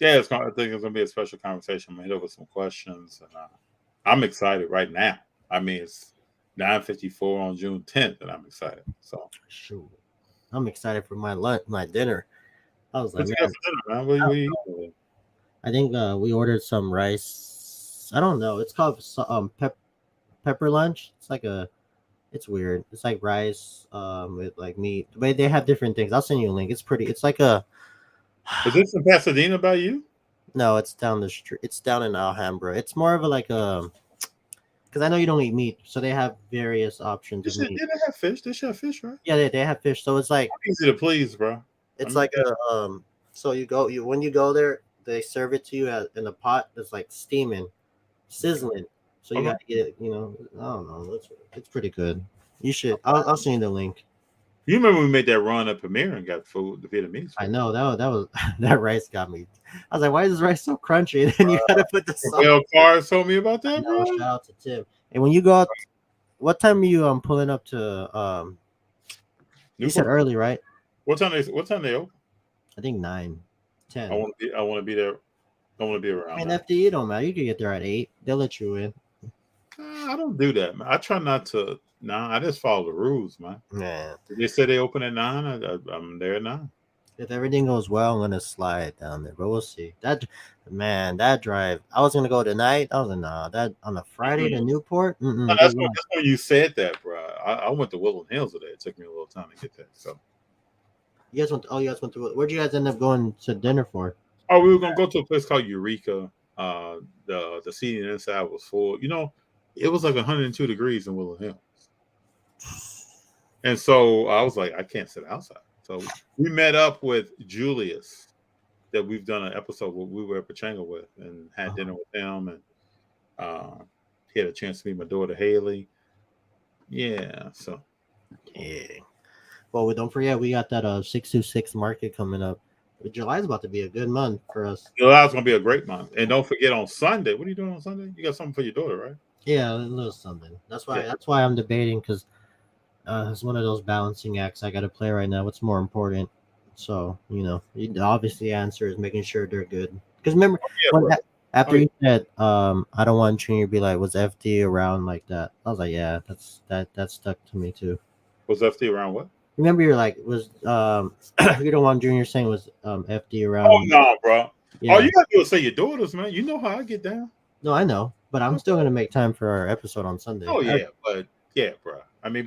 Yeah, I think it's gonna be a special conversation. I'm gonna hit over some questions, and I'm excited right now. I mean, it's 9:54 on June 10th, and I'm excited. So, Shoot, I'm excited for my lunch, my dinner. I was like, what you got man, for dinner, man? What you eating? I think we ordered some rice. I don't know. It's called pepper lunch. It's weird. It's like rice with like meat. But they have different things. I'll send you a link. It's pretty. It's like a Is this in Pasadena by you? no. It's down the street. It's down in Alhambra. It's more of a like a because I know you don't eat meat, so they have various options of meat. They have fish. They should have fish, right? Yeah, they have fish. So it's like Easy to please, bro. it's I'm like a So you when you go there, they serve it to you in a pot that's like steaming, sizzling. So you Okay. got to get I don't know. It's pretty good. You should. I'll send you the link. You remember we made that run at Premier and got food, the Vietnamese? I know that was that rice got me. I was like, why is this rice so crunchy? And then you got to put the salt. Well, Cars told me about I that, know, bro. shout out to Tim. And when you go out, what time are you pulling up to? You said early, right? What time they open? I think 9, 10. I want to be there. I want to be around. I mean, that. FDE don't matter. You can get there at 8. They'll let you in. I don't do that, man. I try not to. Nah, I just follow the rules, man. Man, They say they open at 9. I'm there at 9. if everything goes well, I'm gonna slide down there, but we'll see. That drive. I was gonna go tonight. I was like, nah. That on a Friday to Newport. No, that's when you said that, bro. I went to Woodland Hills today. It took me a little time to get there. So, You guys went. Oh, you guys went to. Where'd you guys end up going to dinner for? we were gonna go to a place called Eureka. The seating inside was full. You know, it was like 102 degrees in Woodland Hills. And so I was like, I can't sit outside. So we met up with Julius, that we've done an episode where we were at Pachanga with, and had dinner with him, and he had a chance to meet my daughter Haley. Yeah, so Yeah. Well, don't forget we got that 626 market coming up. July's about to be a good month for us. July's gonna be a great month. And don't forget on Sunday. What are you doing on Sunday? You got something for your daughter, right? Yeah, a little something. That's why. Yeah. That's why I'm debating because it's one of those balancing acts I got to play right now. What's more important? So obviously the answer is making sure they're good. Because remember, after you said I don't want Junior to be like, was FD around like that? I was like, yeah, that stuck to me too. Was FD around what? Remember, you're like, was you don't want Junior saying was FD around? Oh no, bro. Yeah. All you gotta do is say your daughters, man. You know how I get down. No, I know, but I'm still gonna make time for our episode on Sunday. Oh yeah, but yeah, bro. I mean,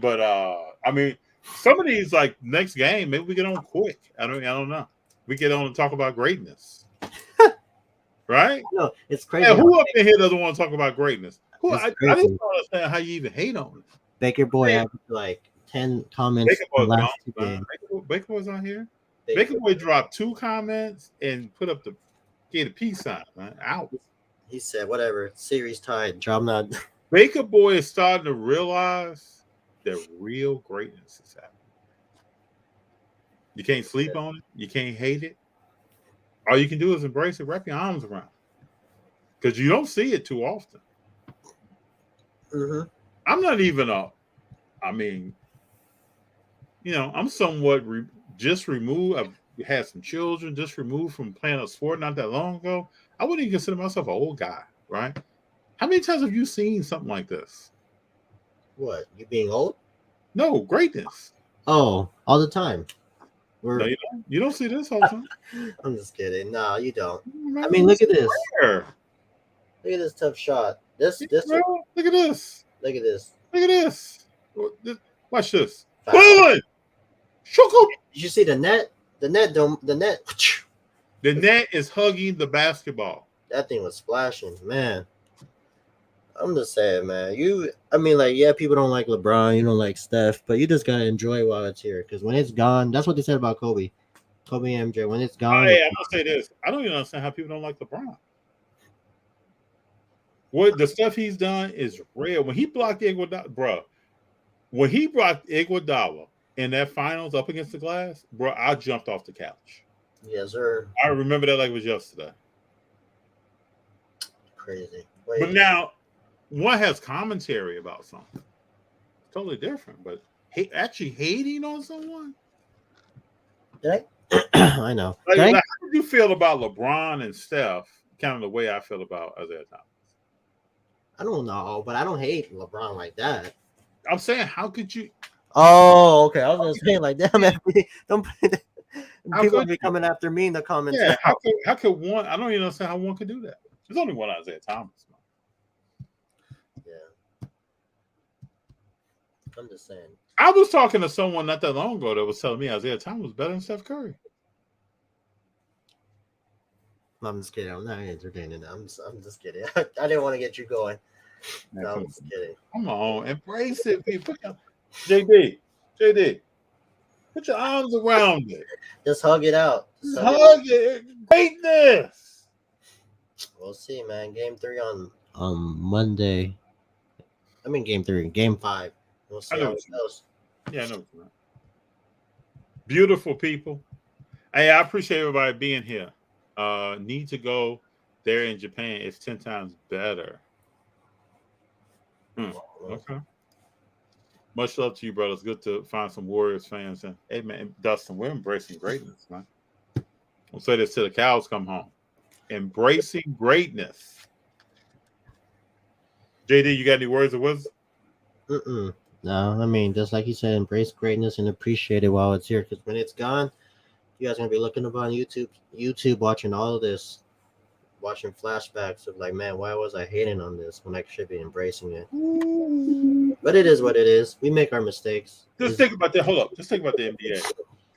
some of these like next game, maybe we get on quick. I don't know. We get on and talk about greatness, right? No, it's crazy. Yeah, who up in here doesn't want to talk about greatness? It's I crazy. didn't understand how you even hate on it. Baker Boy had like 10 comments. Baker Boy's in the gone, last 2 man. games. Baker Boy's on here. Baker Boy dropped 2 comments and put up the peace sign, man. Out. He said, "Whatever, series tied. Job not." Baker Boy is starting to realize that real greatness is happening. You can't sleep on it. You can't hate it. All you can do is embrace it, wrap your arms around it. Because you don't see it too often. Mm-hmm. I'm not even I'm somewhat just removed. I've had some children, just removed from playing a sport not that long ago. I wouldn't even consider myself an old guy, right? How many times have you seen something like this? What? You being old? No, greatness. Oh, all the time. No, you don't see this all the time. I'm just kidding. No, you don't. Man, I mean, look at this. rare. Look at this tough shot. This. Bro, look at this. Look at this. Look at this. Watch this. Foul. Boom! Shook up. Did you see the net? The net don't. The net. The net is hugging the basketball. That thing was splashing, man. I'm just saying, man. People don't like LeBron, you don't like Steph, but you just gotta enjoy while it's here. Because when it's gone, that's what they said about Kobe and MJ. When it's gone, Hey, I'm gonna say this. I don't even understand how people don't like LeBron. What the stuff he's done is rare. When he blocked Iguodala, bro. When he blocked Iguodala in that finals up against the glass, bro, I jumped off the couch. yes, sir. I remember that like it was yesterday. Crazy. But now, one has commentary about something. It's totally different. But actually hating on someone? I know. Like, how do you feel about LeBron and Steph? Kind of the way I feel about Isaiah Thomas. I don't know, but I don't hate LeBron like that. I'm saying, how could you? Oh, okay. I was just saying like, damn, man, don't How people could be you? coming after me in the comments. Yeah, how could one? I don't even understand how one could do that. There's only one Isaiah Thomas. Yeah, I'm just saying. I was talking to someone not that long ago that was telling me Isaiah Thomas was better than Steph Curry. I'm just kidding. I'm not entertaining that. I'm just kidding. I didn't want to get you going. Man, No, I'm come just kidding. on, embrace it, people. JD, put your arms around it. Just hug it out. Just hug it. Greatness. We'll see, man. Game 3 on Monday. I mean, Game 3, Game 5. We'll see how it goes. Yeah, I know. Beautiful people. Hey, I appreciate everybody being here. Need to go there in Japan. It's 10 times better. Okay. Much love to you, brothers. Good to find some Warriors fans. And hey, man, Dustin, we're embracing greatness, man. We'll say this till the cows come home. Embracing greatness. JD, you got any words of wisdom? No, I mean, just like you said, embrace greatness and appreciate it while it's here. Because when it's gone, you guys are gonna be looking up on YouTube, watching all of this, watching flashbacks of like, man, why was I hating on this when I should be embracing it? But it is what it is. We make our mistakes. Just think about that. Hold up. Just think about the NBA.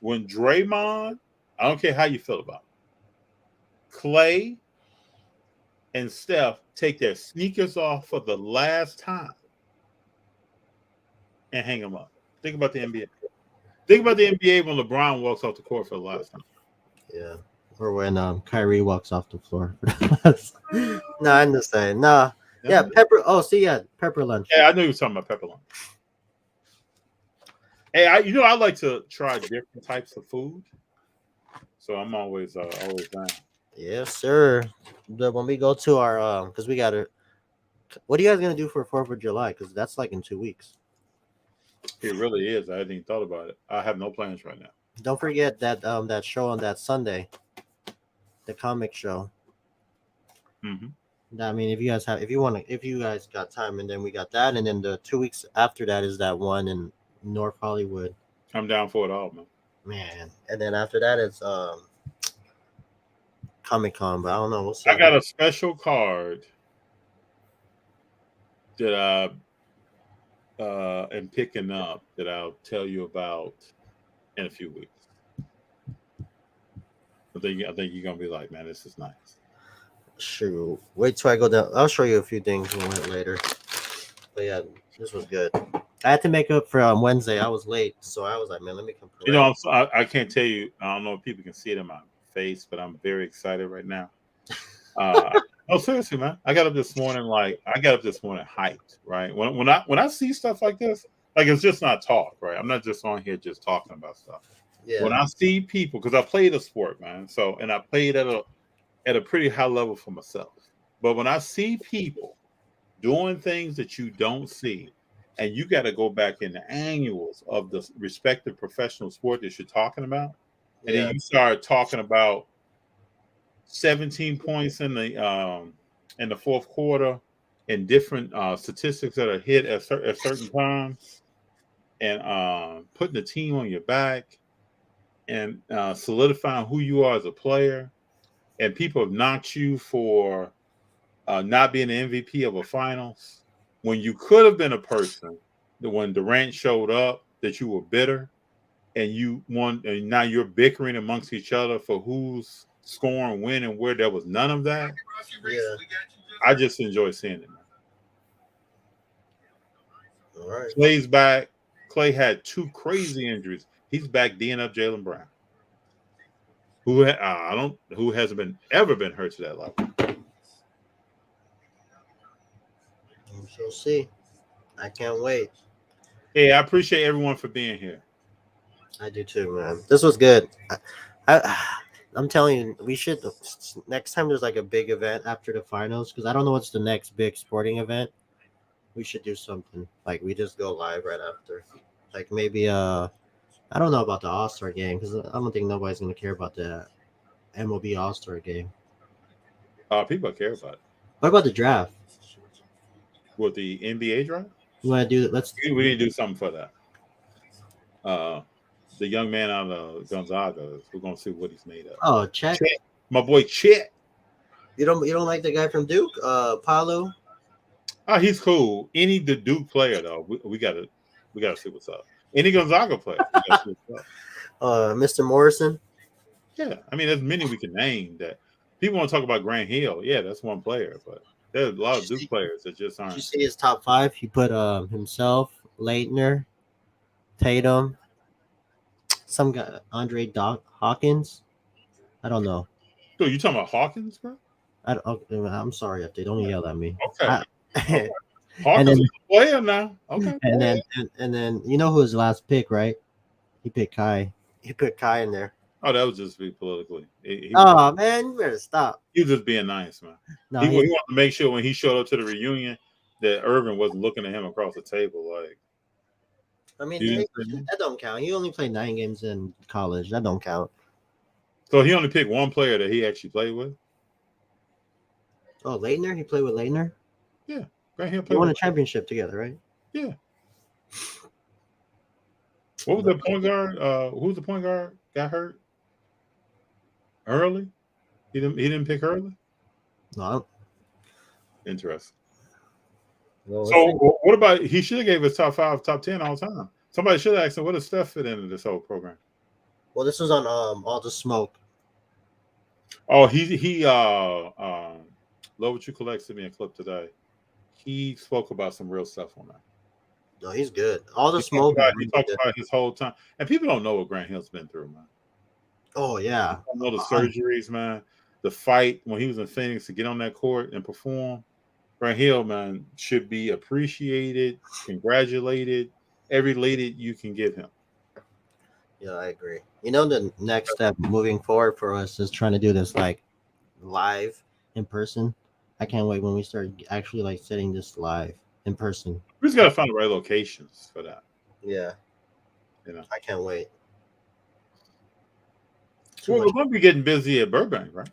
When Draymond, I don't care how you feel about it, Clay and Steph take their sneakers off for the last time and hang them up. Think about the NBA. Think about the NBA when LeBron walks off the court for the last time. Yeah. Or when Kyrie walks off the floor. No, I'm just saying. Nah. Yeah, pepper. Oh, see, yeah, pepper lunch. Yeah, I knew you were talking about pepper lunch. Hey, I like to try different types of food, so I'm always down. Yes, sir. When we go to our because we gotta. What are you guys gonna do for 4th of July? Because that's like in 2 weeks. It really is. I hadn't even thought about it. I have no plans right now. Don't forget that that show on that Sunday, the comic show. Mm-hmm. I mean, if you guys got time, and then we got that, and then the 2 weeks after that is that one in North Hollywood. I'm down for it all, man. Man, and then after that it's Comic-Con, but I don't know. We'll see. I got a special card that I am picking up that I'll tell you about in a few weeks. I think you're gonna be like, man, this is nice. Shoot, wait till I go down. I'll show you a few things later. But yeah, this was good. I had to make up for Wednesday. I was late, so I was like, man, let me come. You know, I can't tell you. I don't know if people can see it in my face, but I'm very excited right now. No, seriously, man. I got up this morning hyped, right? When I see stuff like this, like it's just not talk, right? I'm not just on here just talking about stuff. Yeah. When I see people, because I played a sport, man, and I played at a pretty high level for myself. But when I see people doing things that you don't see, and you got to go back in the annuals of the respective professional sport that you're talking about, and then you start talking about 17 points in the fourth quarter and different statistics that are hit at certain times, and putting the team on your back and solidifying who you are as a player, and people have knocked you for not being the MVP of a finals when you could have been a person that when Durant showed up that you were bitter and you won, and now you're bickering amongst each other for who's scoring when and where. There was none of that. Yeah. I just enjoy seeing it, man. All right. Clay's back. Clay had 2 crazy injuries. He's back D'ing up Jaylen Brown, who hasn't ever been hurt to that level. We shall see. I can't wait. Hey, I appreciate everyone for being here. I do too, man. This was good. I'm telling you, we should next time there's like a big event after the finals, because I don't know what's the next big sporting event. We should do something like we just go live right after, like maybe I don't know about the All-Star game, because I don't think nobody's gonna care about the MLB All-Star game. People care about it. What about the draft? with the NBA draft. You want to do? Let's. We need to do something for that. The young man out of Gonzaga. We're gonna see what he's made of. Oh, Chet. My boy Chet. You don't like the guy from Duke, Paolo? Oh, he's cool. Any the Duke player though, we gotta see what's up. Any Gonzaga player, we gotta see what's up. Mr. Morrison. Yeah, I mean, there's many we can name that people want to talk about. Grant Hill, yeah, that's one player, but there's a lot of Duke players that just aren't. Did you see his top 5? He put himself, Leitner, Tatum, some guy, Andre Hawkins. I don't know. Dude, you talking about Hawkins, bro? I'm sorry if they don't yell at me. Okay. And Hawkins then- is a player now. Okay. and then you know who his last pick, right? He picked Kai. He put Kai in there. Oh, that was just be politically. Oh man, you better stop. He was just being nice, man. No, He wanted to make sure when he showed up to the reunion that Irvin wasn't looking at him across the table. Like, I mean, You that, didn't that don't count. He only played 9 games in college. That don't count. so he only picked one player that he actually played with. Oh, Leitner? He played with Leitner? Grant Hill They played won a with. championship together, right? What was the point guard? Who's the point guard? Got hurt early. He didn't pick early. No. Interesting. Well, So what about he should have gave us top 5, top 10 all the time. Somebody should have asked him, what does Steph fit into this whole program? this was on All the Smoke. Oh, he Love What You Collect sent me a clip today. He spoke about some real stuff on that. No, he's good. All the He Smoke. talked about his whole time. And people don't know what Grant Hill's been through, man. Oh yeah. I know the surgeries, man. The fight when he was in Phoenix to get on that court and perform. Grant Hill, man, should be appreciated, congratulated, every lady you can give him. Yeah, I agree. You know, the next step moving forward for us is trying to do this like live in person. I can't wait when we start actually like setting this live in person. We just got to find the right locations for that. Yeah. You know. I can't wait. Well, we're going to be getting busy at Burbank, right?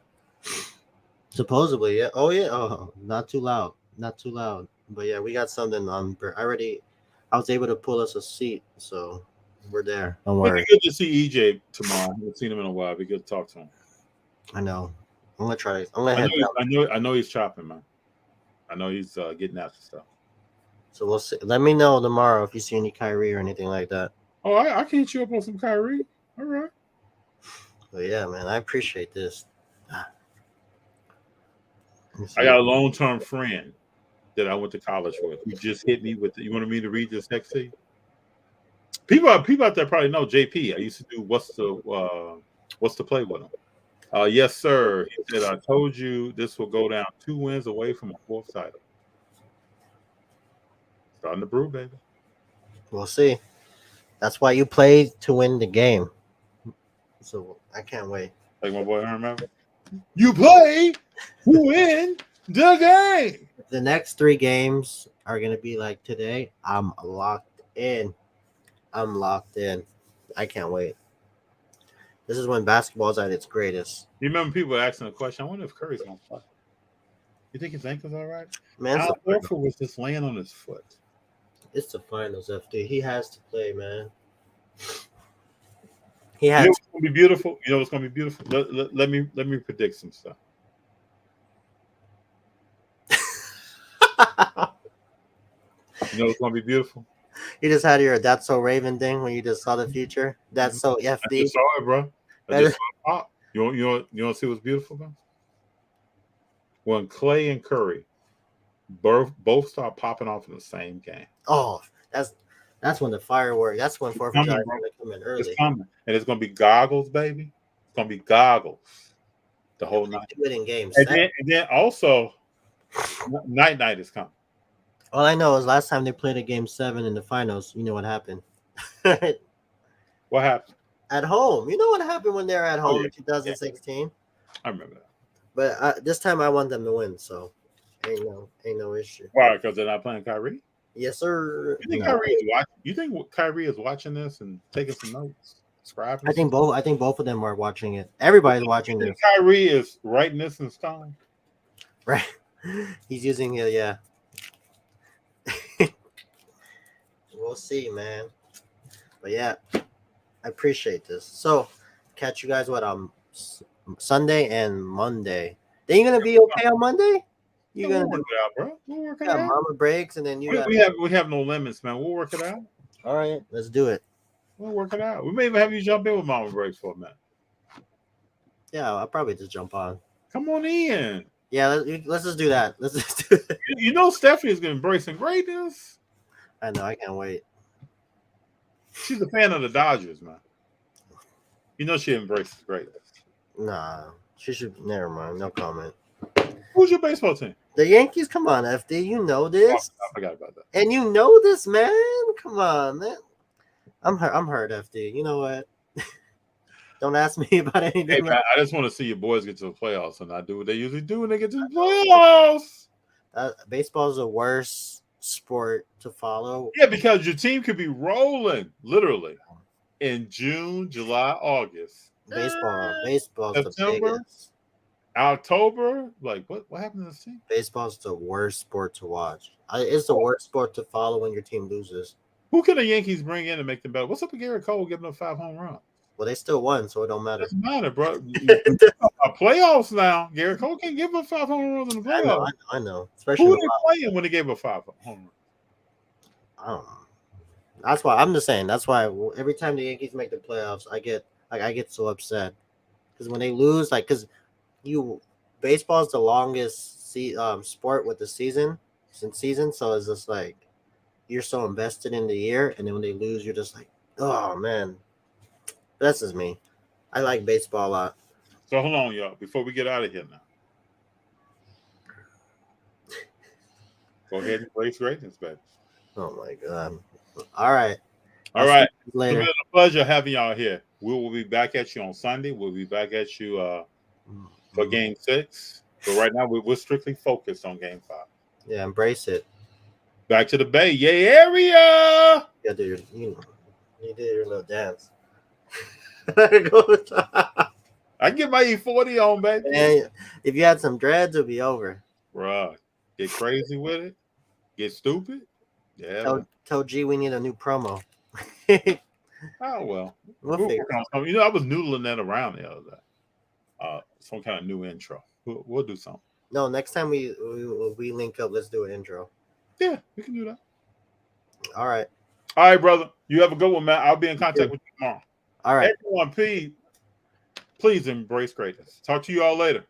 Supposedly, yeah. Oh yeah. Oh, not too loud. Not too loud. But yeah, we got something on. I was able to pull us a seat, so we're there. Don't It'd worry. be good to see EJ tomorrow. I haven't seen him in a while. It'd be good to talk to him. I know. I'm gonna try. I'm gonna I head down. know he's chopping, man. I know he's getting after stuff. So we'll see. Let me know tomorrow if you see any Kyrie or anything like that. Oh, I can hit you up on some Kyrie. All right. But yeah, man, I appreciate this. I got a long-term friend that I went to college with who just hit me with. You wanted me to read this next to you? People out there probably know JP. I used to do what's the play with him. Yes, sir. He said, I told you this will go down 2 wins away from a 4th title. Starting to brew, baby. We'll see. That's why you play to win the game. So I can't wait. Like my boy Herman. You play to win the game. The next 3 games are gonna be like today. I'm locked in. I can't wait. This is when basketball's at its greatest. You remember people asking the question, I wonder if Curry's gonna play. You think his ankle's all right? Man, Al Horford was just laying on his foot. it's the finals, FD. He has to play, man. He has. You know what's gonna be beautiful? You know what's gonna be beautiful? Let me predict some stuff. You know what's gonna be beautiful? You just had your "That's So Raven" thing when you just saw the future. That's so I FD. just saw it, bro. I just saw it pop. You want to see what's beautiful, bro? When Clay and Curry both start popping off in the same game. Oh, that's when the firework. That's when 4th of July is bro. gonna come in It's early. coming, and it's gonna be goggles, baby. It's gonna be goggles the whole night. Do it in games. And then also, night is coming. All I know is last time they played a game 7 in the finals, you know what happened. What happened? At home, you know what happened when they're at home yeah. in 2016. I remember that. But this time I want them to win, so ain't no issue. Why? Because they're not playing Kyrie. Yes, sir. You think No. Kyrie is watching? You think Kyrie is watching this and taking some notes, scribing? I think both of them are watching it. Everybody's watching You this, think Kyrie is writing this in stone. right? He's using it, yeah. we'll see, man. But yeah, I appreciate this. So, catch you guys Sunday and Monday. Then you gonna be okay on Monday? You We'll gonna work do it out, bro. We'll work it got out. mama breaks, and then you got. We have no limits, man. We'll work it out. All right, let's do it. We'll work it out. We may even have you jump in with mama breaks for a minute. Yeah, I'll probably just jump on. Come on in. Yeah, let's just do that. Let's just do it. You know Stephanie is going to embrace greatness. I know. I can't wait. She's a fan of the Dodgers, man. You know she embraces greatness. Nah, she should. Never mind. No comment. Who's your baseball team? The Yankees. Come on, FD. You know this. I forgot about that. And you know this, man. Come on, man. I'm hurt, FD. You know what? Don't ask me about anything. Hey, man, I just want to see your boys get to the playoffs and not do what they usually do when they get to the playoffs. Baseball is the worst sport to follow. Yeah, because your team could be rolling literally in June, July, August. Baseball's the September? biggest. October, like what happened to this team? Baseball's the worst sport to watch. It's the worst sport to follow when your team loses. Who can the Yankees bring in to make them better? What's up with Garrett Cole giving them 5 home runs? Well, they still won, so it don't matter. Doesn't matter, bro. Playoffs now. Garrett Cole can't give up 5 home runs in the playoffs. I know. Especially Who are they playing when they gave up 5 home runs? I don't know. That's why I'm just saying. That's why every time the Yankees make the playoffs, I get so upset because when they lose, because baseball is the longest sport with the season, so it's just like you're so invested in the year, and then when they lose, you're just like, oh man. That's just me. I like baseball a lot. So hold on, y'all. Before we get out of here now, go ahead and place greatness, baby. Oh my god! All right. All right. Later. It's been a pleasure having y'all here. We will be back at you on Sunday. We'll be back at you for Game 6. But right now, we're strictly focused on Game 5. Yeah, embrace it. Back to the Bay. Yay, area! You did your little dance. I can get my E40 on, baby. And if you had some dreads, it'll be over. Bruh, get crazy with it. Get stupid. Yeah. Tell G we need a new promo. Oh, well. We'll We'll figure work on something. You know, I was noodling that around the other day. Some kind of new intro. We'll do something. No, next time we link up, let's do an intro. Yeah, we can do that. All right. All right, brother. You have a good one, man. I'll be in contact with you tomorrow. All right. Everyone, please embrace greatness. Talk to you all later.